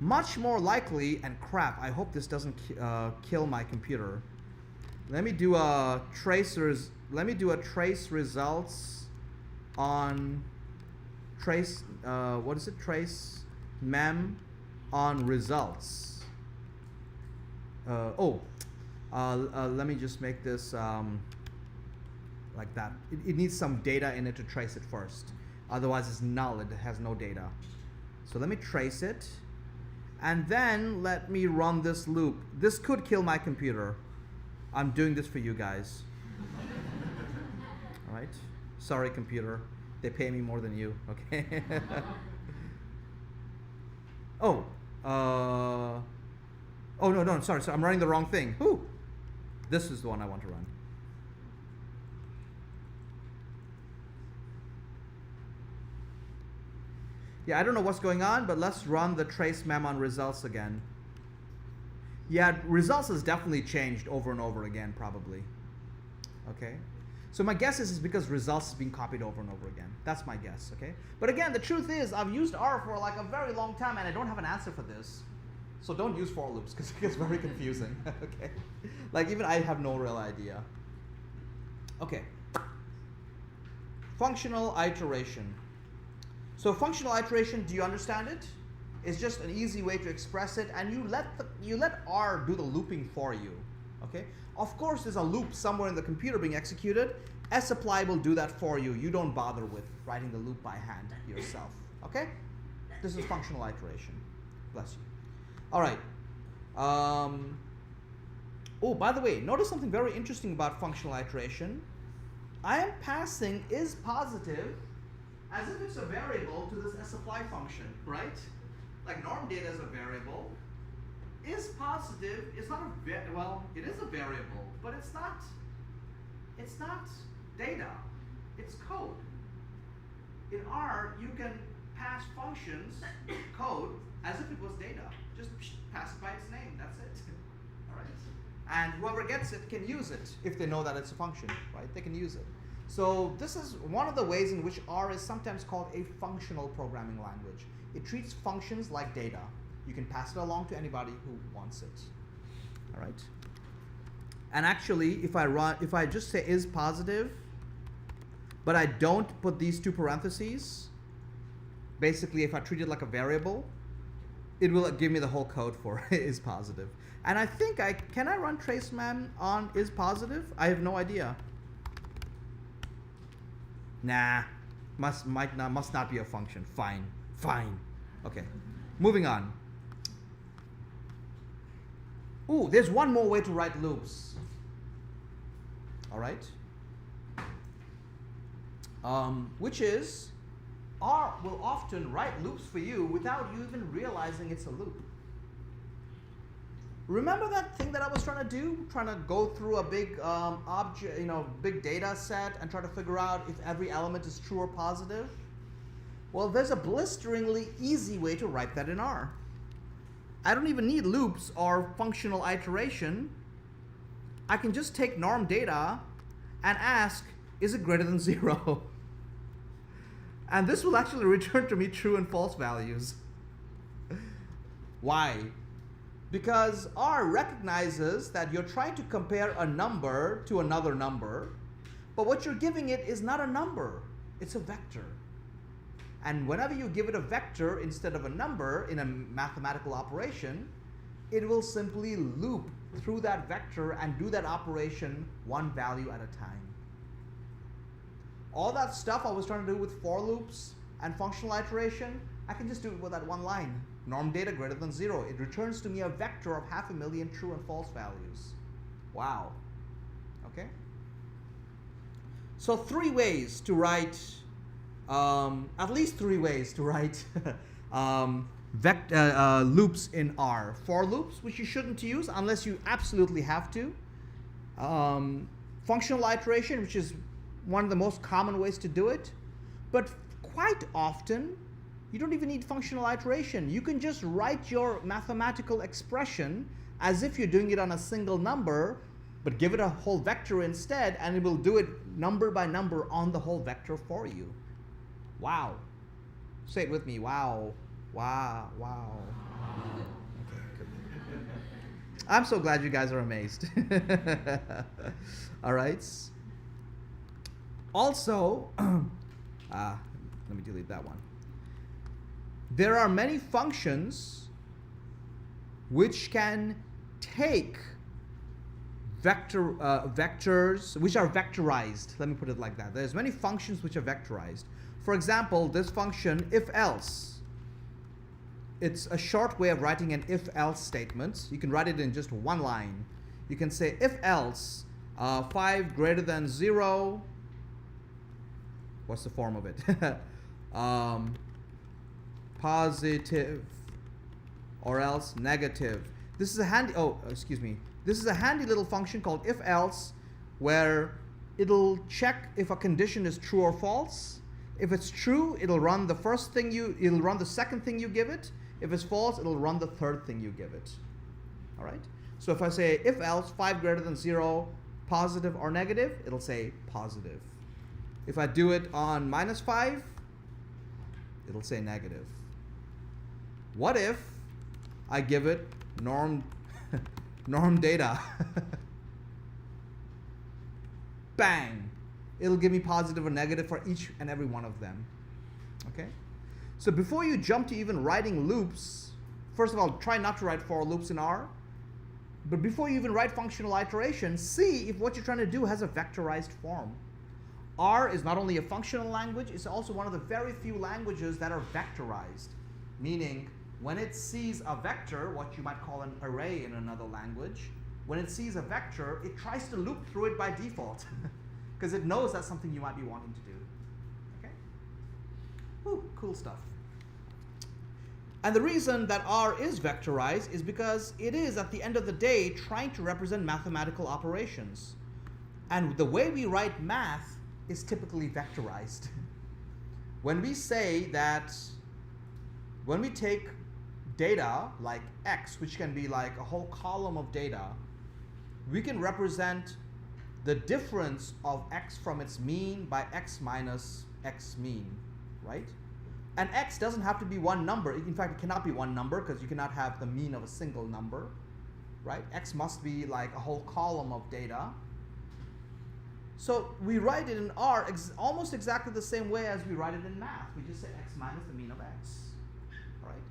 Much more likely, and crap, I hope this doesn't kill my computer. Let me do a trace results on trace, what is it? Trace mem on results. Let me just make this like that. It needs some data in it to trace it first. Otherwise it's null, it has no data. So let me trace it. And then let me run this loop. This could kill my computer. I'm doing this for you guys. All right? Sorry, computer. They pay me more than you, okay? Oh, no, sorry, I'm running the wrong thing. Whew. This is the one I want to run. Yeah, I don't know what's going on, but let's run the trace mem on results again. Yeah, results has definitely changed over and over again, probably. Okay? So my guess is because results is being copied over and over again. That's my guess, okay? But again, the truth is, I've used R for like a very long time and I don't have an answer for this. So don't use for loops because it gets very confusing, okay? Like even I have no real idea. Okay. Functional iteration. So functional iteration, do you understand it? It's just an easy way to express it, and you let R do the looping for you. Okay? Of course, there's a loop somewhere in the computer being executed. sapply will do that for you. You don't bother with writing the loop by hand yourself. Okay? This is functional iteration. Bless you. All right. Oh, by the way, notice something very interesting about functional iteration. I am passing is positive as if it's a variable to this sapply function, right? Like norm data is a variable. Is positive is not a well, it is a variable, but it's not data. It's code. In R, you can pass functions code as if it was data. Just pass it by its name. That's it. All right. And whoever gets it can use it if they know that it's a function, right? They can use it. So this is one of the ways in which R is sometimes called a functional programming language. It treats functions like data. You can pass it along to anybody who wants it. All right. And actually, if I just say is positive, but I don't put these two parentheses, basically if I treat it like a variable, it will give me the whole code for is positive. And I think can I run tracemem on is positive? I have no idea. Nah, must not be a function. Fine. Okay, moving on. Ooh, there's one more way to write loops. All right. Which is, R will often write loops for you without you even realizing it's a loop. Remember that thing that I was trying to do? Trying to go through a big object, big data set and try to figure out if every element is true or positive? Well, there's a blisteringly easy way to write that in R. I don't even need loops or functional iteration. I can just take norm data and ask, is it greater than 0? And this will actually return to me true and false values. Why? Because R recognizes that you're trying to compare a number to another number, but what you're giving it is not a number, it's a vector. And whenever you give it a vector instead of a number in a mathematical operation, it will simply loop through that vector and do that operation one value at a time. All that stuff I was trying to do with for loops and functional iteration, I can just do it with that one line. Norm data greater than 0. It returns to me a vector of 500,000 true and false values. Wow. Okay? So 3 ways to write, at least 3 ways to write loops in R. For loops, which you shouldn't use unless you absolutely have to. Functional iteration, which is one of the most common ways to do it. But quite often, you don't even need functional iteration. You can just write your mathematical expression as if you're doing it on a single number, but give it a whole vector instead, and it will do it number by number on the whole vector for you. Wow. Say it with me. Wow. Wow. Wow. Okay, good. I'm so glad you guys are amazed. All right. Also, let me delete that one. There are many functions which can take vectors which are vectorized. Let me put it like that. There's many functions which are vectorized. For example, this function if-else. It's a short way of writing an if-else statement. You can write it in just one line. You can say if-else 5 greater than 0. What's the form of it? Positive or else negative. This is a handy, This is a handy little function called if-else, where it'll check if a condition is true or false. If it's true, it'll run the second thing you give it. If it's false, it'll run the third thing you give it. All right? So if I say if-else 5 greater than 0, positive or negative, it'll say positive. If I do it on -5, it'll say negative. What if I give it norm data? Bang! It'll give me positive or negative for each and every one of them. Okay? So before you jump to even writing loops, first of all, try not to write for loops in R. But before you even write functional iteration, see if what you're trying to do has a vectorized form. R is not only a functional language, it's also one of the very few languages that are vectorized. Meaning, when it sees a vector, what you might call an array in another language, when it sees a vector, it tries to loop through it by default. Because it knows that's something you might be wanting to do. Okay? Whew, cool stuff. And the reason that R is vectorized is because it is, at the end of the day, trying to represent mathematical operations. And the way we write math is typically vectorized. When we say that, when we take data like X, which can be like a whole column of data, we can represent the difference of X from its mean by X minus X mean, right? And X doesn't have to be one number. In fact, it cannot be one number because you cannot have the mean of a single number, right? X must be like a whole column of data. So we write it in R almost exactly the same way as we write it in math. We just say X minus the mean of X, right?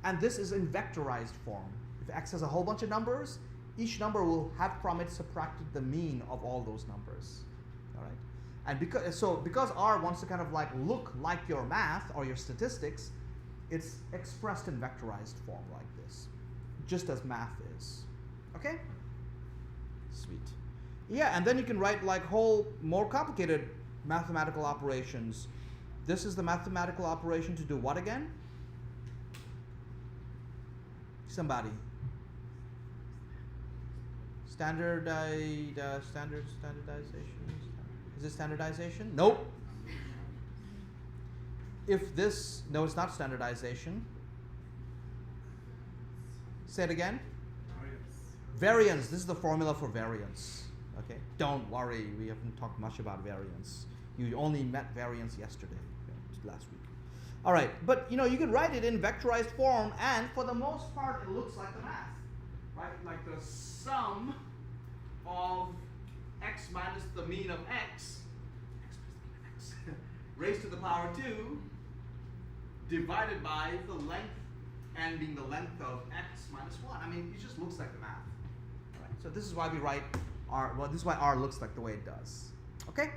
And this is in vectorized form. If X has a whole bunch of numbers, each number will have from it subtracted the mean of all those numbers, all right? And because R wants to kind of like look like your math or your statistics, it's expressed in vectorized form like this, just as math is. Okay? Sweet. Yeah, and then you can write like whole more complicated mathematical operations. This is the mathematical operation to do what again? Somebody. Standardization. Is it standardization? Nope. If this, no, it's not standardization. Say it again. Variance. This is the formula for variance. Okay. Don't worry, we haven't talked much about variance. You only met variance yesterday, last week. All right, but you know you can write it in vectorized form, and for the most part, it looks like the math, right? Like the sum of X minus the mean of X raised to the power 2 divided by the length, n being the length of X minus 1. I mean, it just looks like the math. All right, so this is why we write R. Well, this is why R looks like the way it does. Okay,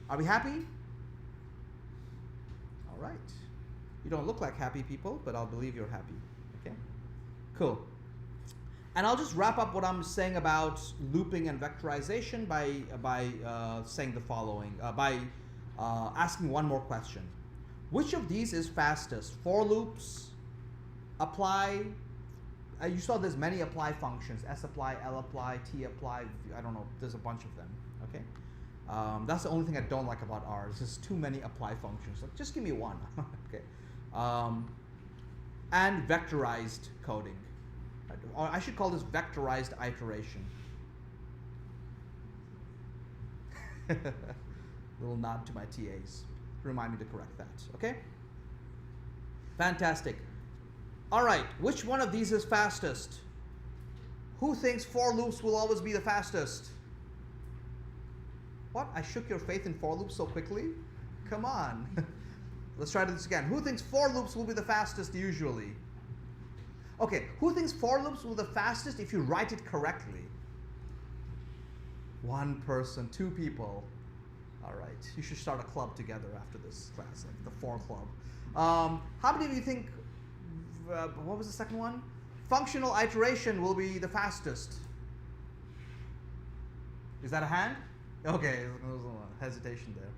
are we happy? All right. You don't look like happy people, but I'll believe you're happy. Okay, cool. And I'll just wrap up what I'm saying about looping and vectorization by saying the following, by asking one more question. Which of these is fastest? For loops, apply, you saw there's many apply functions, S apply, L apply, T apply, I don't know, there's a bunch of them, okay? That's the only thing I don't like about R. There's just too many apply functions. Like, just give me one. Okay. And vectorized coding. Or I should call this vectorized iteration. Little nod to my TAs. Remind me to correct that. Okay? Fantastic. All right. Which one of these is fastest? Who thinks for loops will always be the fastest? What? I shook your faith in for loops so quickly? Come on. Let's try this again. Who thinks for loops will be the fastest usually? Okay, who thinks for loops will be the fastest if you write it correctly? One person, two people. All right, you should start a club together after this class, like the for club. How many of you think, what was the second one? Functional iteration will be the fastest. Is that a hand? Okay, there was a hesitation there.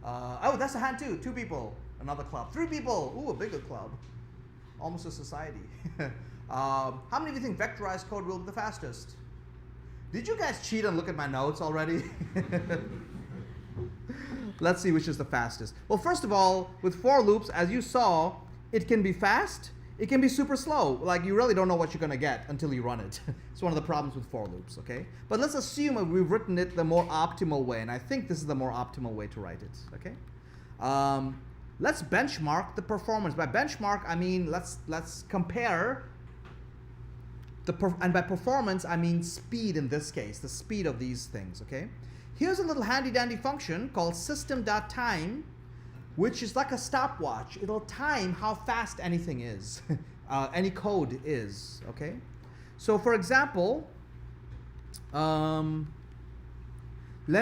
Oh, that's a hand too. Two people, another club. Three people, ooh, a bigger club. Almost a society. How many of you think vectorized code will be the fastest? Did you guys cheat and look at my notes already? Let's see which is the fastest. Well, first of all, with for loops, as you saw, it can be fast, it can be super slow. Like, you really don't know what you're going to get until you run it. It's one of the problems with for loops, okay? But let's assume that we've written it the more optimal way, and I think this is the more optimal way to write it, okay? Let's benchmark the performance. By benchmark, I mean let's compare and by performance, I mean speed in this case, the speed of these things, okay? Here's a little handy dandy function called system.time, which is like a stopwatch. It'll time how fast anything is, any code is, okay? So for example, let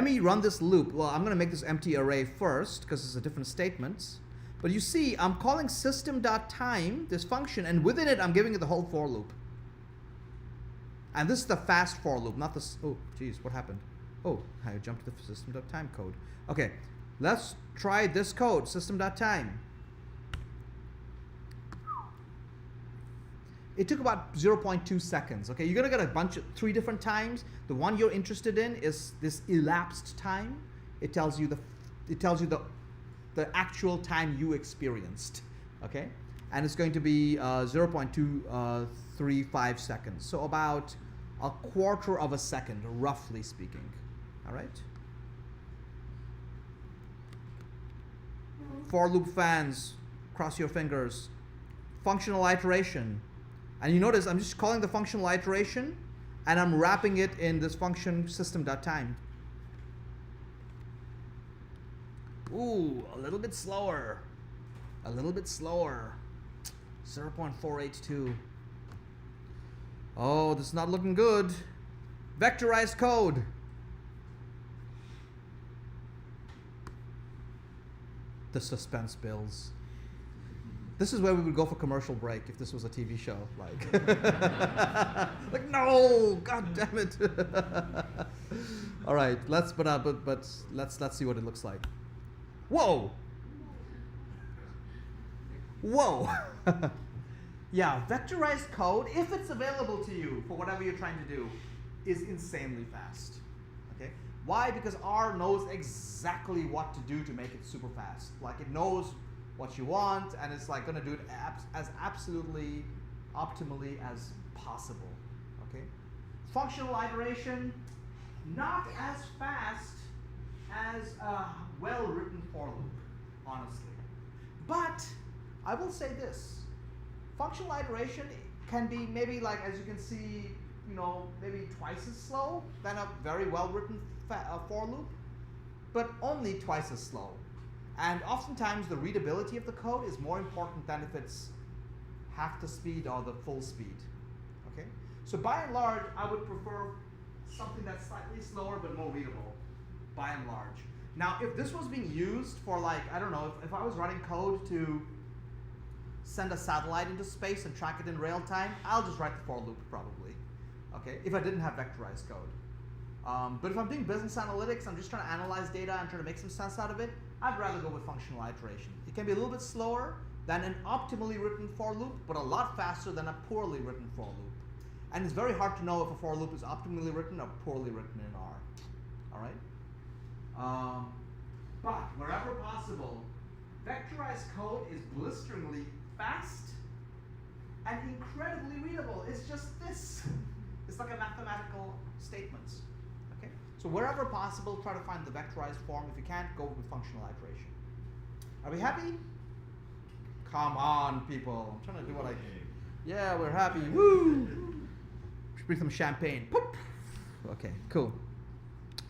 me run this loop. Well, I'm going to make this empty array first because it's a different statement. But you see, I'm calling system.time, this function, and within it, I'm giving it the whole for loop. And this is the fast for loop, not this. Oh, geez, what happened? Oh, I jumped to the system.time code. Okay, let's try this code, system.time. It took about 0.2 seconds. Okay, you're gonna get a bunch of 3 different times. The one you're interested in is this elapsed time. It tells you the actual time you experienced. Okay, and it's going to be 0.235 seconds. So about a quarter of a second, roughly speaking. All right. For loop fans, cross your fingers. Functional iteration. And you notice I'm just calling the functional iteration and I'm wrapping it in this function system.time. Ooh, a little bit slower. A little bit slower. 0.482. Oh, this is not looking good. Vectorized code. The suspense builds. This is where we would go for commercial break if this was a TV show. Like, like no, God damn it! All right, let's see what it looks like. Whoa, whoa. Yeah, vectorized code, if it's available to you for whatever you're trying to do, is insanely fast. Okay, why? Because R knows exactly what to do to make it super fast. Like, it knows what you want, and it's like going to do it as absolutely optimally as possible. Okay, functional iteration, not as fast as a well-written for loop, honestly. But I will say this: functional iteration can be maybe, like, as you can see, you know, maybe twice as slow than a very well-written for loop, but only twice as slow. And oftentimes the readability of the code is more important than if it's half the speed or the full speed. Okay? So by and large, I would prefer something that's slightly slower but more readable, by and large. Now, if this was being used for, like, I don't know, if I was writing code to send a satellite into space and track it in real time, I'll just write the for loop probably. Okay? If I didn't have vectorized code. But if I'm doing business analytics, I'm just trying to analyze data and try to make some sense out of it, I'd rather go with functional iteration. It can be a little bit slower than an optimally written for loop, but a lot faster than a poorly written for loop. And it's very hard to know if a for loop is optimally written or poorly written in R. All right? But wherever possible, vectorized code is blisteringly fast and incredibly readable. It's just this. It's like a mathematical statement. Okay? So wherever possible, try to find the vectorized form. If you can't, go with functional iteration. Are we happy? Come on, people. I'm trying to do what I can. Yeah, we're happy. Woo! Should bring some champagne. Poop. Okay, cool.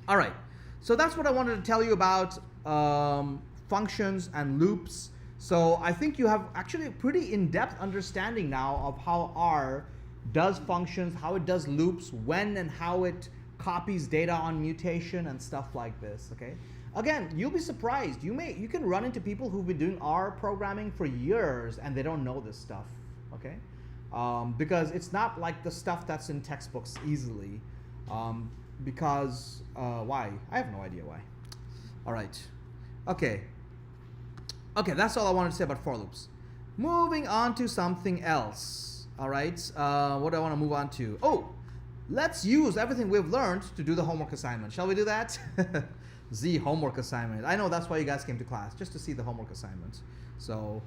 All right. So that's what I wanted to tell you about functions and loops. So I think you have actually a pretty in-depth understanding now of how R does functions, how it does loops, when and how it copies data on mutation and stuff like this. Okay. Again, you'll be surprised. You can run into people who've been doing R programming for years and they don't know this stuff. Okay. Because it's not like the stuff that's in textbooks easily. Because why? I have no idea why. All right. Okay. Okay, that's all I wanted to say about for loops. Moving on to something else. All right. What do I want to move on to? Oh, let's use everything we've learned to do the homework assignment. Shall we do that? Z homework assignment. I know that's why you guys came to class, just to see the homework assignment. So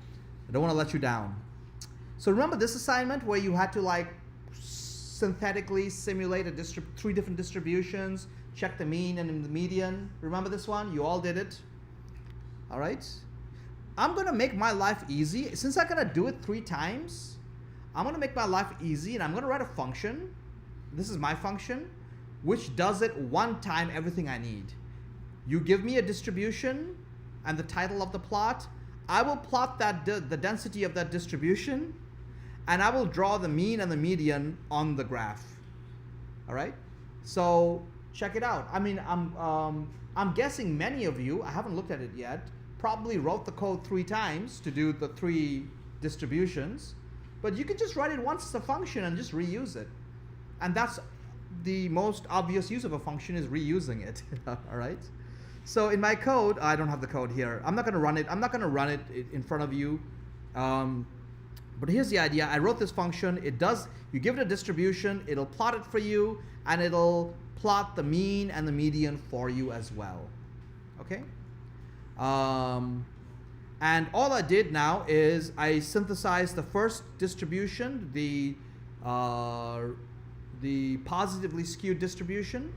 I don't want to let you down. So remember this assignment where you had to like synthetically simulate 3 different distributions, check the mean and the median. Remember this one? You all did it. All right. I'm going to make my life easy. Since I'm going to do it 3 times, I'm going to make my life easy and I'm going to write a function. This is my function, which does it 1 time everything I need. You give me a distribution and the title of the plot. I will plot that the density of that distribution, and I will draw the mean and the median on the graph. All right. So check it out. I mean, I'm guessing many of you, I haven't looked at it yet, probably wrote the code 3 times to do the 3 distributions, but you could just write it once as a function and just reuse it. And that's the most obvious use of a function, is reusing it. All right. So in my code, I don't have the code here. I'm not going to run it. I'm not going to run it in front of you. But here's the idea. I wrote this function. It does, you give it a distribution, it'll plot it for you, and it'll plot the mean and the median for you as well. Okay? And all I did now is I synthesized the first distribution, the positively skewed distribution,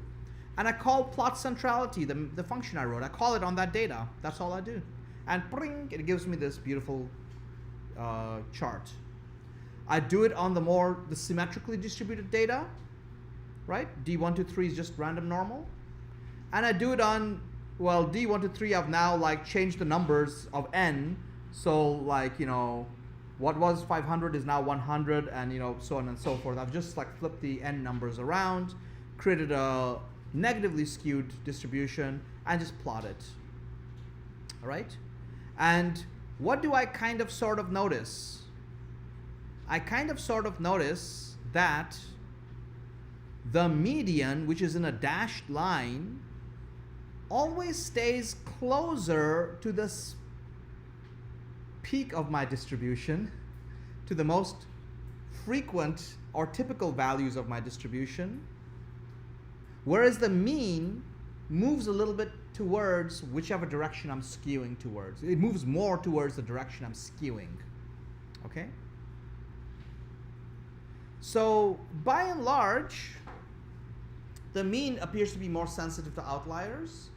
and I call plot centrality, the function I wrote. I call it on that data. That's all I do. And bring, it gives me this beautiful chart. I do it on the symmetrically distributed data, right? D1 to 3 is just random normal. And I do it on, well, D1 to 3, I've now like changed the numbers of n. So like, you know, what was 500 is now 100, and you know, so on and so forth. I've just like flipped the n numbers around, created a negatively skewed distribution, and just plot it. All right? And what do I kind of sort of notice? I kind of sort of notice that the median, which is in a dashed line, always stays closer to this peak of my distribution, to the most frequent or typical values of my distribution, whereas the mean moves a little bit towards whichever direction I'm skewing towards. It moves more towards the direction I'm skewing. Okay? So by and large, the mean appears to be more sensitive to outliers.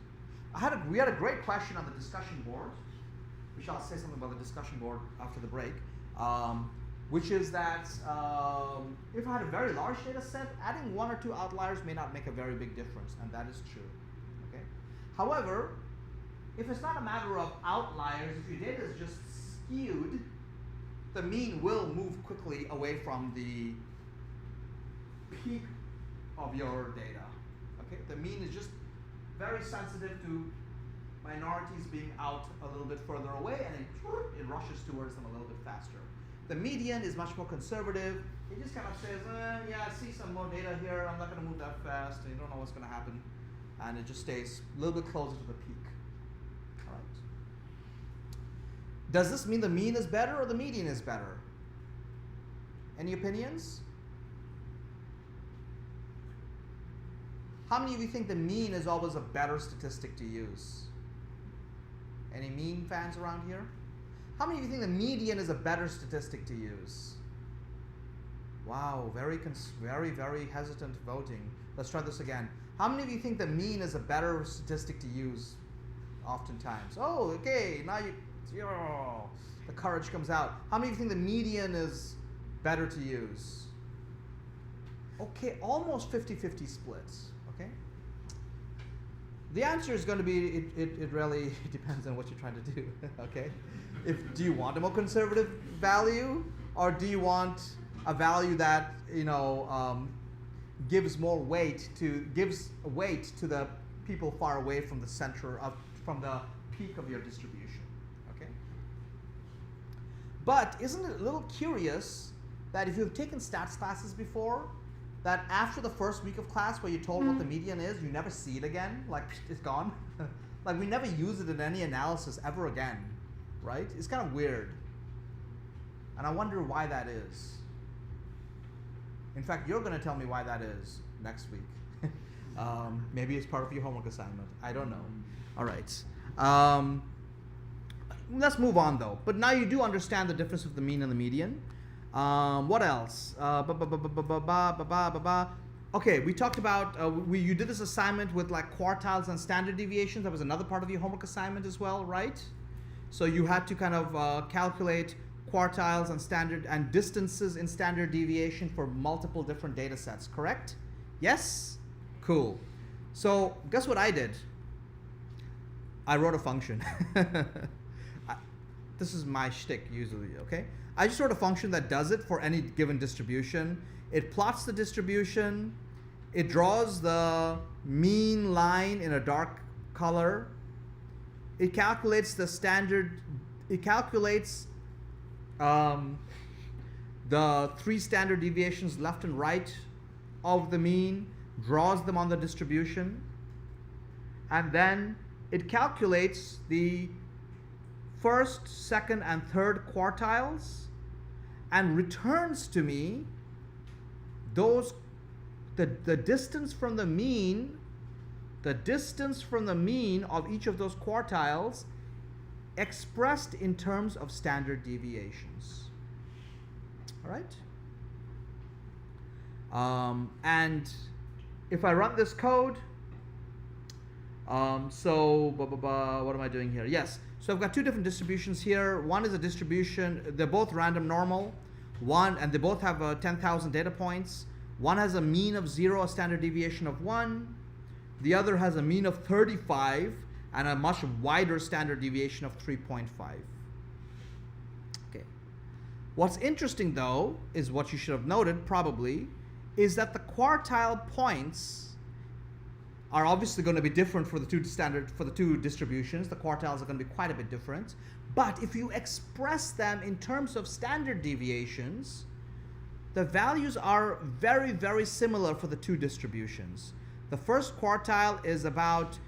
We had a great question on the discussion board, which I'll say something about the discussion board after the break, which is that if I had a very large data set, adding 1 or 2 outliers may not make a very big difference, and that is true. Okay? However, if it's not a matter of outliers, if your data is just skewed, the mean will move quickly away from the peak of your data. Okay? The mean is just very sensitive to minorities being out a little bit further away, and it rushes towards them a little bit faster. The median is much more conservative. It just kind of says, yeah, I see some more data here. I'm not going to move that fast. You don't know what's going to happen. And it just stays a little bit closer to the peak. All right. Does this mean the mean is better or the median is better? Any opinions? How many of you think the mean is always a better statistic to use? Any mean fans around here? How many of you think the median is a better statistic to use? Wow, very, very hesitant voting. Let's try this again. How many of you think the mean is a better statistic to use oftentimes? Oh, okay, now the courage comes out. How many of you think the median is better to use? Okay, almost 50-50 splits, okay? The answer is going to be, it really depends on what you're trying to do, okay? Do you want a more conservative value, or do you want a value that, gives weight to the people far away from the center from the peak of your distribution, okay? But isn't it a little curious that if you've taken stats classes before, that after the first week of class where you're told what the median is, you never see it again, like it's gone? Like we never use it in any analysis ever again, right? It's kind of weird. And I wonder why that is. In fact, you're going to tell me why that is next week. Maybe it's part of your homework assignment. I don't know. All right. Let's move on though. But now you do understand the difference of the mean and the median. What else? Okay, we talked about, you did this assignment with like quartiles and standard deviations. That was another part of your homework assignment as well, right? So you had to kind of calculate quartiles and distances in standard deviation for multiple different data sets, correct? Yes? Cool. So guess what I did? I wrote a function. This is my shtick usually, okay? I just wrote a function that does it for any given distribution. It plots the distribution. It draws the mean line in a dark color. It calculates the standard, it calculates the 3 standard deviations left and right of the mean, draws them on the distribution, and then it calculates the first, second, and third quartiles and returns to me the distance from the mean, of each of those quartiles expressed in terms of standard deviations. All right? And if I run this code, what am I doing here? Yes, so I've got 2 different distributions here. One is a distribution, they're both random normal, and they both have 10,000 data points. One has a mean of 0, a standard deviation of 1. The other has a mean of 35 and a much wider standard deviation of 3.5. Okay. What's interesting though, is what you should have noted probably, is that the quartile points are obviously going to be different for the two distributions. The quartiles are going to be quite a bit different. But if you express them in terms of standard deviations, the values are very, very similar for the 2 distributions. The first quartile is about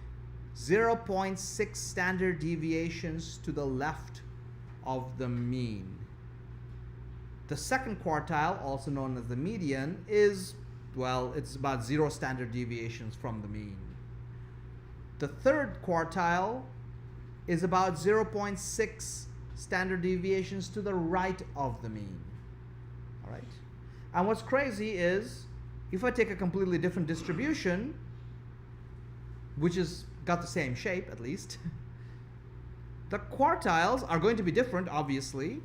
0.6 standard deviations to the left of the mean. The second quartile, also known as the median, is, well, it's about 0 standard deviations from the mean. The third quartile is about 0.6 standard deviations to the right of the mean. All right? And what's crazy is, if I take a completely different distribution, which has got the same shape at least, the quartiles are going to be different, obviously,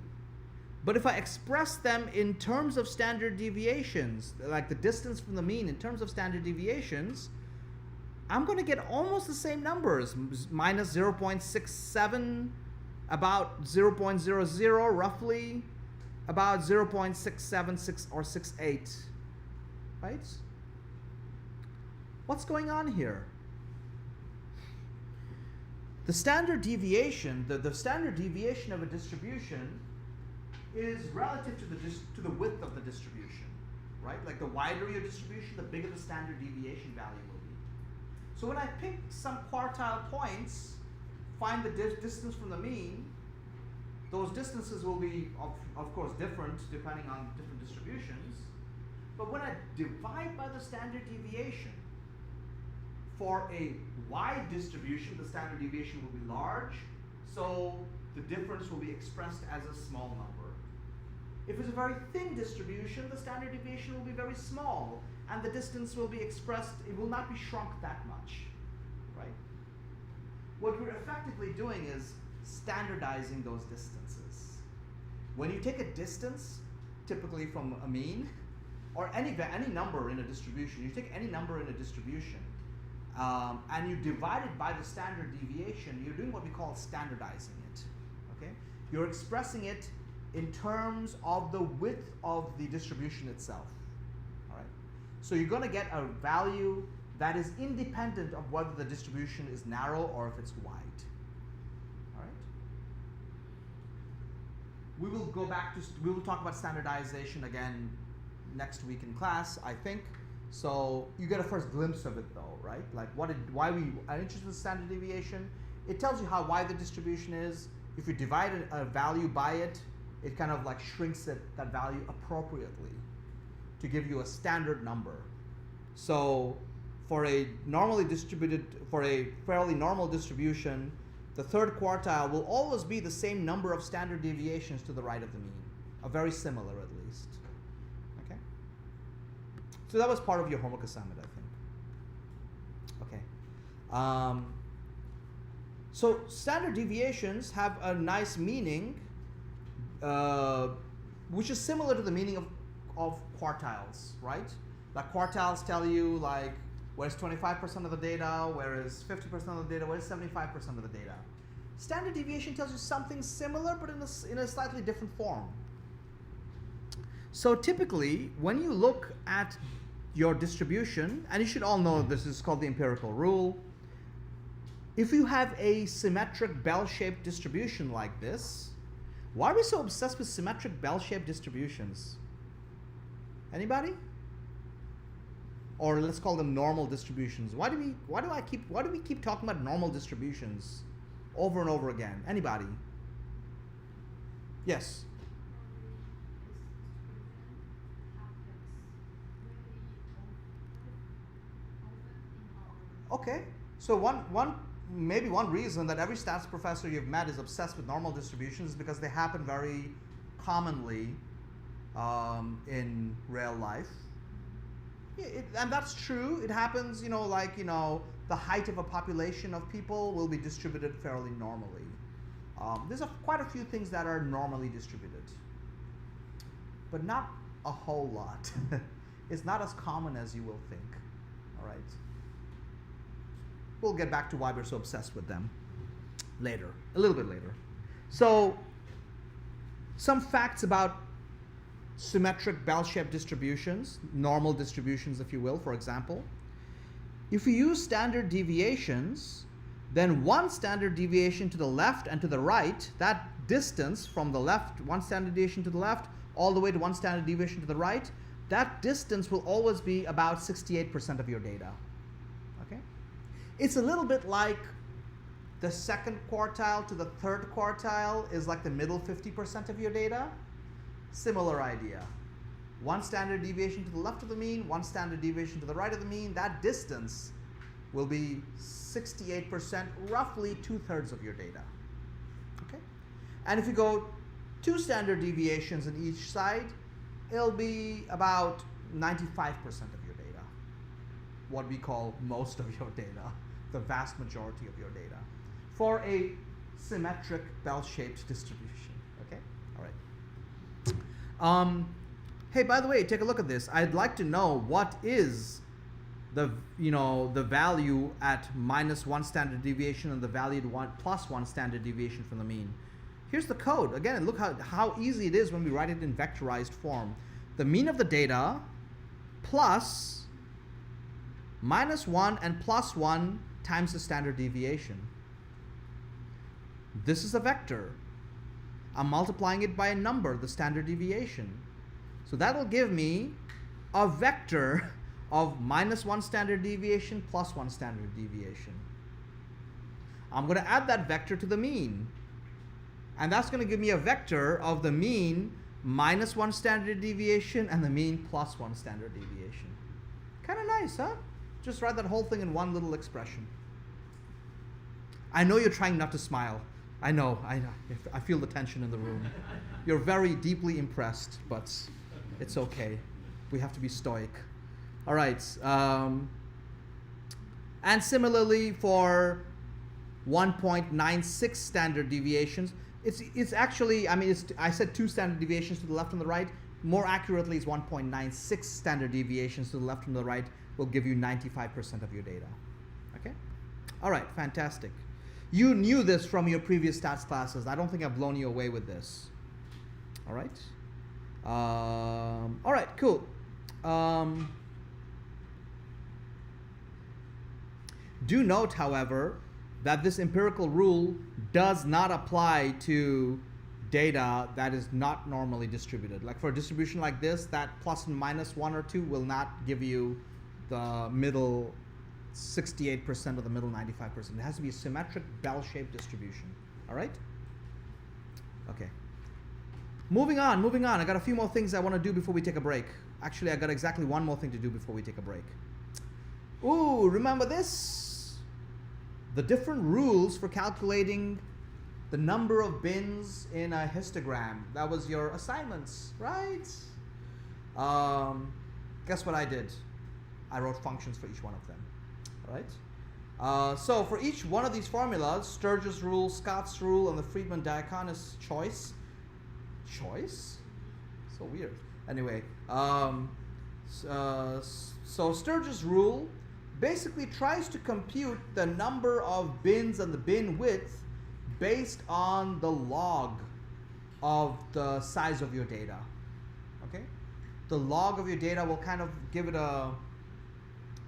but if I express them in terms of standard deviations, like the distance from the mean in terms of standard deviations, I'm going to get almost the same numbers, minus 0.67, about 0.00 roughly, about 0.676 or 68, right? What's going on here? The standard deviation, the standard deviation of a distribution is relative to the width of the distribution, right? Like the wider your distribution, the bigger the standard deviation value will be. So when I pick some quartile points, find the distance from the mean, those distances will be, of course, different depending on different distributions. But when I divide by the standard deviation, For a wide distribution, the standard deviation will be large, so the difference will be expressed as a small number. If it's a very thin distribution, the standard deviation will be very small, and the distance will be expressed, it will not be shrunk that much, right? What we're effectively doing is standardizing those distances. When you take a distance, typically from a mean, or any number in a distribution, you take any number in a distribution, and you divide it by the standard deviation, you're doing what we call standardizing it, okay? You're expressing it in terms of the width of the distribution itself, all right? So you're going to get a value that is independent of whether the distribution is narrow or if it's wide, all right? We will go back to, we will talk about standardization again next week in class, I think. So you get a first glimpse of it though, right? Like why we are interested in standard deviation. It tells you how wide the distribution is. If you divide a value by it, it kind of like shrinks that value appropriately to give you a standard number. So for a fairly normal distribution, the third quartile will always be the same number of standard deviations to the right of the mean, a very similar at least. Okay. So that was part of your homework assignment, I think. Okay. So standard deviations have a nice meaning, which is similar to the meaning of quartiles, right? Like quartiles tell you like where's 25% of the data, whereas 50% of the data, where's 75% of the data. Standard deviation tells you something similar, but in a slightly different form. So typically, when you look at your distribution, and you should all know this is called the empirical rule, if you have a symmetric bell-shaped distribution like this, why are we so obsessed with symmetric bell-shaped distributions? Anybody? Or let's call them normal distributions. Why do we keep talking about normal distributions over and over again? Anybody? Yes. Okay. So maybe one reason that every stats professor you've met is obsessed with normal distributions is because they happen very commonly in real life. And that's true. It happens, the height of a population of people will be distributed fairly normally. There's quite a few things that are normally distributed, but not a whole lot. It's not as common as you will think, all right? We'll get back to why we're so obsessed with them later, a little bit later. So, some facts about symmetric bell-shaped distributions, normal distributions if you will, for example. If you use standard deviations, then one standard deviation to the left and to the right, that distance from the left, one standard deviation to the left, all the way to one standard deviation to the right, that distance will always be about 68% of your data. Okay? It's a little bit like the second quartile to the third quartile is like the middle 50% of your data. Similar idea. One standard deviation to the left of the mean, one standard deviation to the right of the mean, that distance will be 68%, roughly 2/3 of your data. Okay? And if you go 2 standard deviations on each side, it'll be about 95% of your data. What we call most of your data, the vast majority of your data, for a symmetric bell-shaped distribution. Okay? All right. Hey, by the way, take a look at this. I'd like to know what is the value at -1 standard deviation and the value at +1 standard deviation from the mean. Here's the code. Again, look how easy it is when we write it in vectorized form. The mean of the data plus -1 and +1 times the standard deviation. This is a vector. I'm multiplying it by a number, the standard deviation. So that'll give me a vector of -1 standard deviation plus 1 standard deviation. I'm going to add that vector to the mean. And that's going to give me a vector of the mean -1 standard deviation and the mean +1 standard deviation. Kind of nice, huh? Just write that whole thing in one little expression. I know you're trying not to smile. I know. I feel the tension in the room. You're very deeply impressed, but it's okay. We have to be stoic. All right. And similarly for 1.96 standard deviations, it's actually, I said 2 standard deviations to the left and the right. More accurately, it's 1.96 standard deviations to the left and the right will give you 95% of your data. Okay? All right, fantastic. You knew this from your previous stats classes. I don't think I've blown you away with this. All right? All right, cool. Do note, however, that this empirical rule does not apply to data that is not normally distributed. Like for a distribution like this, that plus and minus 1 or 2 will not give you the middle 68% or the middle 95%. It has to be a symmetric bell-shaped distribution. All right? Okay. Moving on. I got a few more things I want to do before we take a break. Actually, I got exactly one more thing to do before we take a break. Ooh, remember this? The different rules for calculating the number of bins in a histogram. That was your assignments, right? Guess what I did? I wrote functions for each one of them, all right? So for each one of these formulas, Sturge's rule, Scott's rule, and the Friedman-Diaconis choice. Choice? So weird. Anyway, so Sturge's rule basically tries to compute the number of bins and the bin width based on the log of the size of your data. Okay? The log of your data will kind of give it a,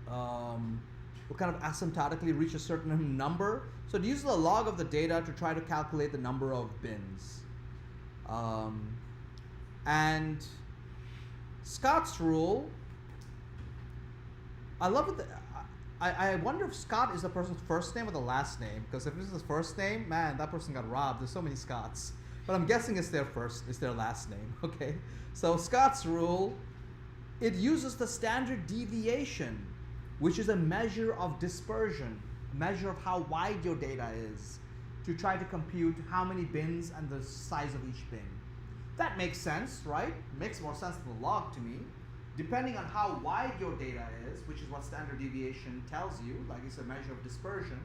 will kind of asymptotically reach a certain number. So it uses the log of the data to try to calculate the number of bins. And Scott's rule, I love it. I wonder if Scott is the person's first name or the last name, because if this is his first name, man, that person got robbed. There's so many Scotts. But I'm guessing it's their last name, okay? So Scott's rule, it uses the standard deviation, which is a measure of dispersion, a measure of how wide your data is, to try to compute how many bins and the size of each bin. That makes sense, right? Makes more sense than the log to me. Depending on how wide your data is, which is what standard deviation tells you, like it's a measure of dispersion,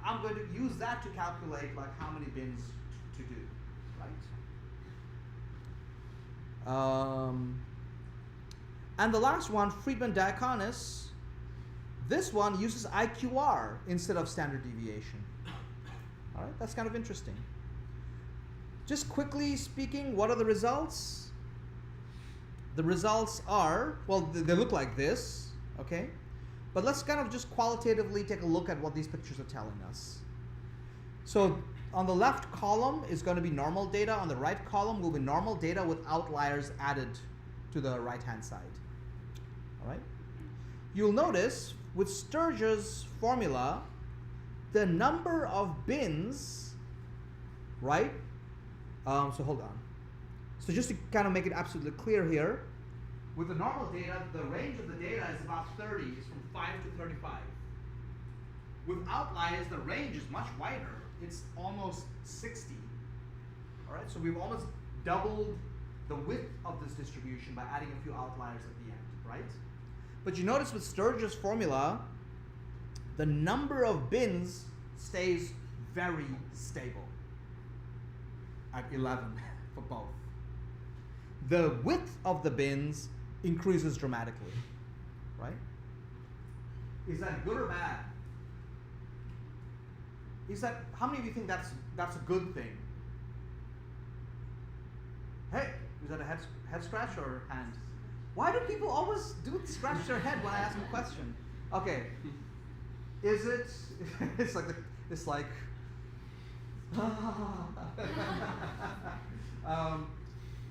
I'm going to use that to calculate like how many bins to do, right? And the last one, Friedman-Diaconis, this one uses IQR instead of standard deviation. All right, that's kind of interesting. Just quickly speaking, what are the results? The results are, well, they look like this, okay? But let's kind of just qualitatively take a look at what these pictures are telling us. So on the left column is going to be normal data. On the right column will be normal data with outliers added to the right-hand side. All right? You'll notice with Sturge's formula, the number of bins, right? So hold on. So just to kind of make it absolutely clear here, with the normal data, the range of the data is about 30, it's from 5 to 35. With outliers, the range is much wider. It's almost 60. All right, so we've almost doubled the width of this distribution by adding a few outliers at the end, right? But you notice with Sturge's formula, the number of bins stays very stable at 11 for both. The width of the bins increases dramatically, right? Is that good or bad? How many of you think that's a good thing? Hey, is that a head scratch or hand? Why do people always scratch their head when I ask them a question? Okay, is it? It's like.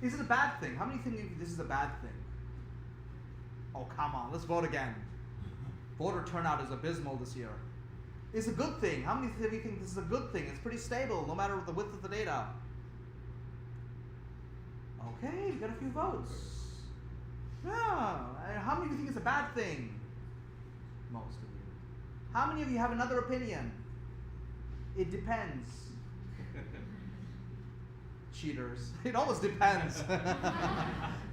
Is it a bad thing? How many think this is a bad thing? Oh, come on, let's vote again. Voter turnout is abysmal this year. It's a good thing. How many of you think this is a good thing? It's pretty stable, no matter the width of the data. Okay, you got a few votes. Yeah. How many of you think it's a bad thing? Most of you. How many of you have another opinion? It depends. Cheaters. It almost depends.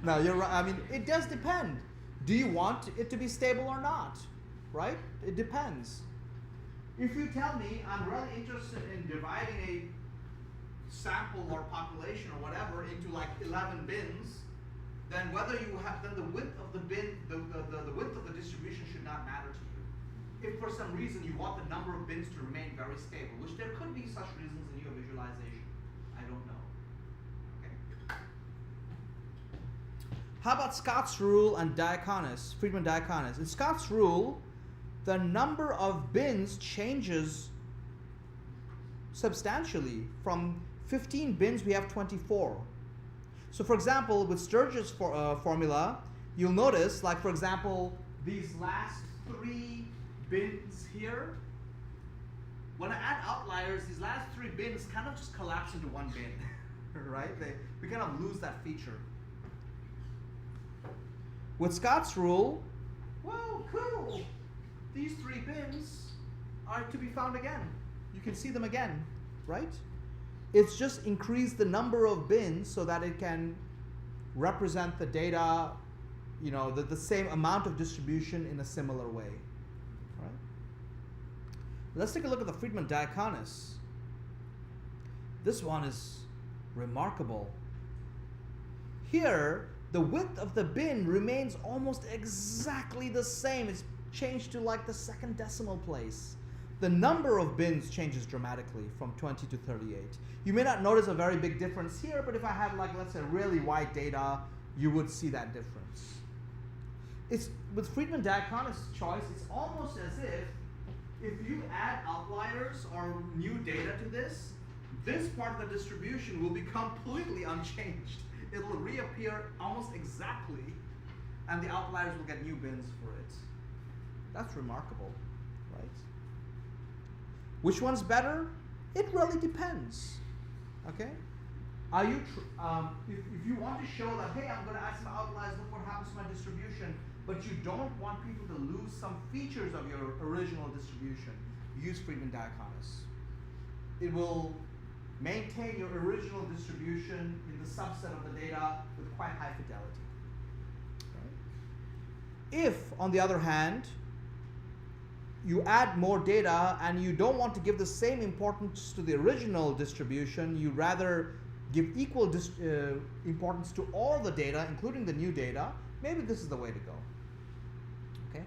No, you're right. I mean, it does depend. Do you want it to be stable or not? Right? It depends. If you tell me I'm really interested in dividing a sample or population or whatever into like 11 bins, then whether you have, then the width of the bin, the width of the distribution should not matter to you. If for some reason you want the number of bins to remain very stable, which there could be such reasons in your visualization, I don't know. Okay. How about Scott's rule and Diaconis, Friedman-Diaconis? In Scott's rule, the number of bins changes substantially. From 15 bins, we have 24. So for example, with Sturge's formula, you'll notice, like for example, these last 3 bins here, when I add outliers, these last 3 bins kind of just collapse into one bin, right? We kind of lose that feature. With Scott's rule, whoa, cool. These 3 bins are to be found again. You can see them again, right? It's just increased the number of bins so that it can represent the data, you know, the same amount of distribution in a similar way. Right? Let's take a look at the Friedman-Diaconis. This one is remarkable. Here, the width of the bin remains almost exactly the same. It's changed to like the second decimal place. The number of bins changes dramatically from 20 to 38. You may not notice a very big difference here, but if I had like, let's say, really wide data, you would see that difference. It's with Friedman-Diaconis choice, it's almost as if you add outliers or new data to this part of the distribution will be completely unchanged. It will reappear almost exactly, and the outliers will get new bins for it. That's remarkable, right? Which one's better? It really depends. Okay? Are you if you want to show that, hey, I'm going to add some outliers, look what happens to my distribution, but you don't want people to lose some features of your original distribution, use Friedman-Diaconis. It will maintain your original distribution in the subset of the data with quite high fidelity. Right? If, on the other hand, you add more data and you don't want to give the same importance to the original distribution, you rather give equal importance to all the data, including the new data, maybe this is the way to go. Okay?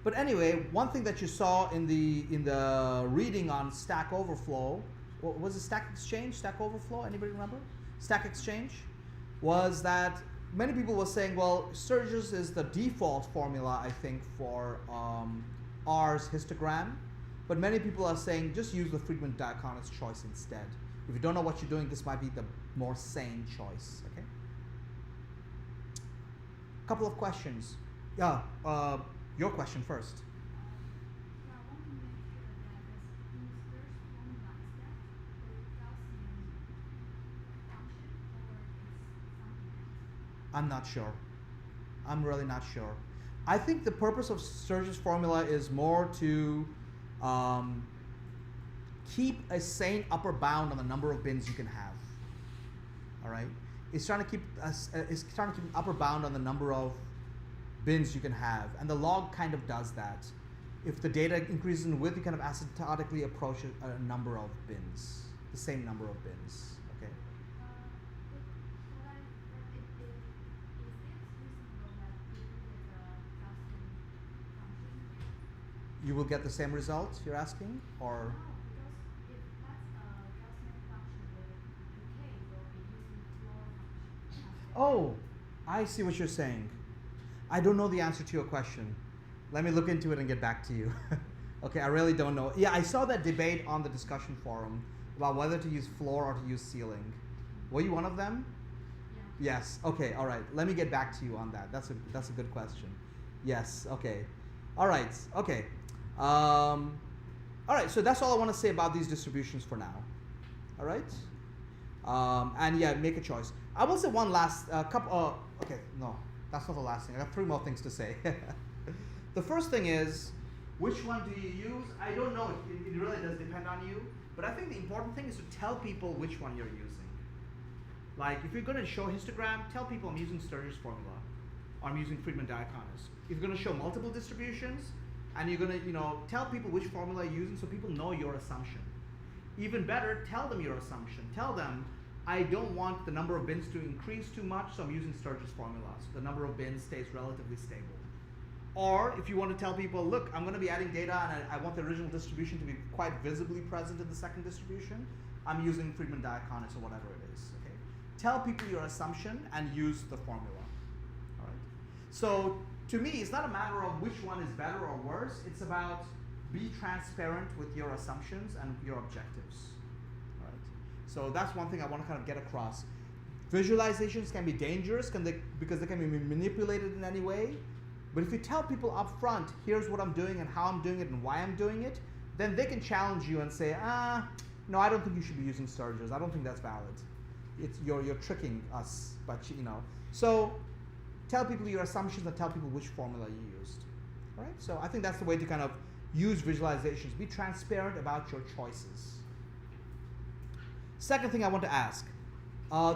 But anyway, one thing that you saw in the reading on Stack Overflow, what was it, Stack Exchange, Stack Overflow, anybody remember? Stack Exchange, was that many people were saying, well, Sturge's is the default formula, I think, for R's histogram, but many people are saying just use the Friedman-Diaconis choice instead. If you don't know what you're doing, this might be the more sane choice. Okay. Couple of questions. Yeah, your question first. Yeah, I want to make sure that this in Sturge's formula, is that the Gaussian function or it's something else? I'm not sure. I'm really not sure. I think the purpose of Sturge's formula is more to keep a sane upper bound on the number of bins you can have. All right, it's trying to keep an upper bound on the number of bins you can have, and the log kind of does that. If the data increases in width, you kind of asymptotically approach a number of bins, the same number of bins. Okay. You will get the same result, you're asking? Or? No, because if that's a Gaussian function, the decay will be using floor function. Oh, I see what you're saying. I don't know the answer to your question. Let me look into it and get back to you. Okay, I really don't know. Yeah, I saw that debate on the discussion forum about whether to use floor or to use ceiling. Were you one of them? Yeah. Yes. Okay. All right. Let me get back to you on that. That's a good question. Yes. Okay. All right. Okay. All right. So that's all I want to say about these distributions for now. All right. And yeah, make a choice. I will say one last couple. Okay. No, that's not the last thing. I have 3 more things to say. The first thing is, which one do you use? I don't know. It really does depend on you. But I think the important thing is to tell people which one you're using. Like, if you're going to show histogram, tell people I'm using Sturge's formula, or I'm using Friedman-Diaconis. If you're going to show multiple distributions, and you're going to, tell people which formula you're using so people know your assumption. Even better, tell them your assumption. Tell them, I don't want the number of bins to increase too much, so I'm using Sturge's formula. So the number of bins stays relatively stable. Or if you want to tell people, look, I'm going to be adding data and I want the original distribution to be quite visibly present in the second distribution, I'm using Friedman-Diaconis or whatever it is. Okay? Tell people your assumption and use the formula. All right? So to me, it's not a matter of which one is better or worse. It's about be transparent with your assumptions and your objectives. All right? So that's one thing I want to kind of get across. Visualizations can be dangerous because they can be manipulated in any way. But if you tell people up front, here's what I'm doing and how I'm doing it and why I'm doing it, then they can challenge you and say, no, I don't think you should be using Sturge's. I don't think that's valid. You're tricking us, but So tell people your assumptions and tell people which formula you used. All right? So I think that's the way to kind of use visualizations. Be transparent about your choices. Second thing I want to ask. The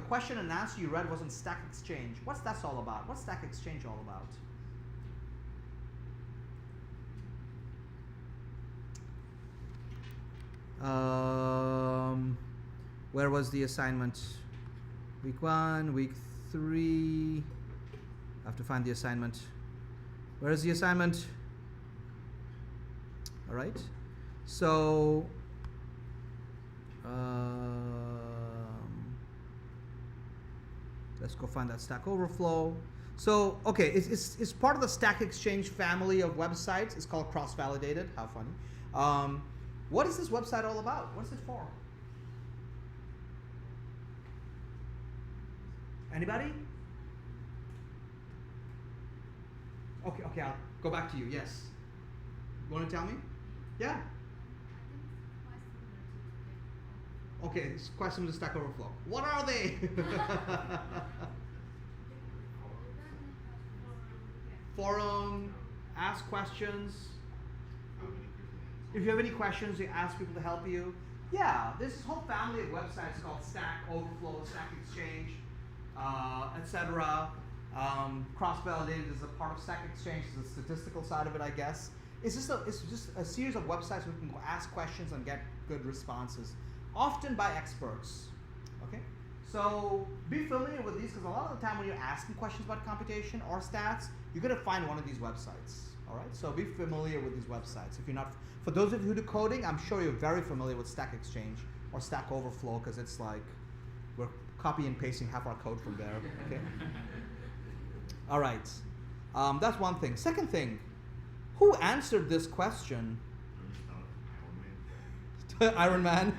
question and answer you read was on Stack Exchange. What's that all about? What's Stack Exchange all about? Where was the assignment? Week 1, week 3. I have to find the assignment. Where is the assignment? All right. So let's go find that Stack Overflow. So, okay, it's part of the Stack Exchange family of websites. It's called Cross-Validated. How funny. What is this website all about? What's it for? Anybody? Okay, I'll go back to you. Yes. You want to tell me? Yeah. Okay, it's quite similar to Stack Overflow. What are they? Forum, ask questions. If you have any questions, you ask people to help you. Yeah, this whole family of websites called Stack Overflow, Stack Exchange, etc. Cross-Validated is a part of Stack Exchange. It's the statistical side of it, I guess. It's just a series of websites where you can ask questions and get good responses, often by experts. Okay, so be familiar with these because a lot of the time when you're asking questions about computation or stats, you're going to find one of these websites. All right, so be familiar with these websites. If you're not, for those of you who do coding, I'm sure you're very familiar with Stack Exchange or Stack Overflow because it's like we're copy and pasting half our code from there. Okay. All right, that's one thing. Second thing, who answered this question? Iron Man.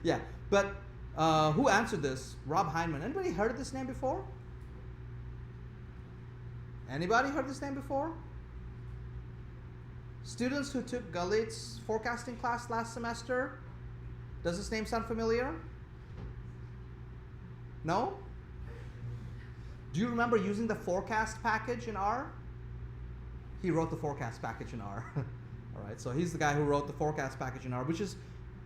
Yeah, but who answered this? Rob Heinemann. Anybody heard of this name before? Anybody heard this name before? Students who took Galit's forecasting class last semester? Does this name sound familiar? No? Do you remember using the forecast package in R? He wrote the forecast package in R. All right, so he's the guy who wrote the forecast package in R, which is,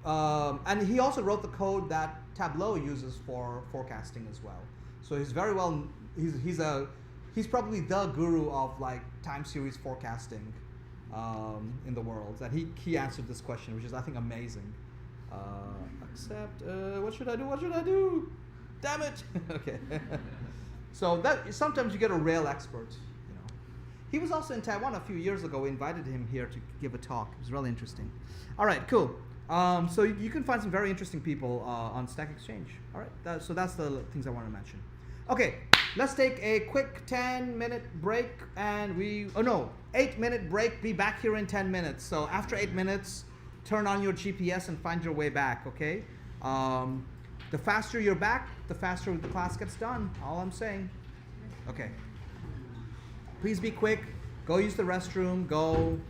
and he also wrote the code that Tableau uses for forecasting as well. So he's very well, he's probably the guru of like time series forecasting in the world. And he answered this question, which is I think amazing. Accept, what should I do? What should I do? Damn it! Okay. So that sometimes you get a rail expert. He was also in Taiwan a few years ago. We invited him here to give a talk. It was really interesting. All right, cool. So you can find some very interesting people on Stack Exchange. All right, so that's the things I want to mention. Okay, let's take a quick 10-minute break, and 8-minute break. Be back here in 10 minutes. So after 8 minutes, turn on your GPS and find your way back. Okay. The faster you're back, the faster the class gets done. All I'm saying. Okay. Please be quick. Go use the restroom. Go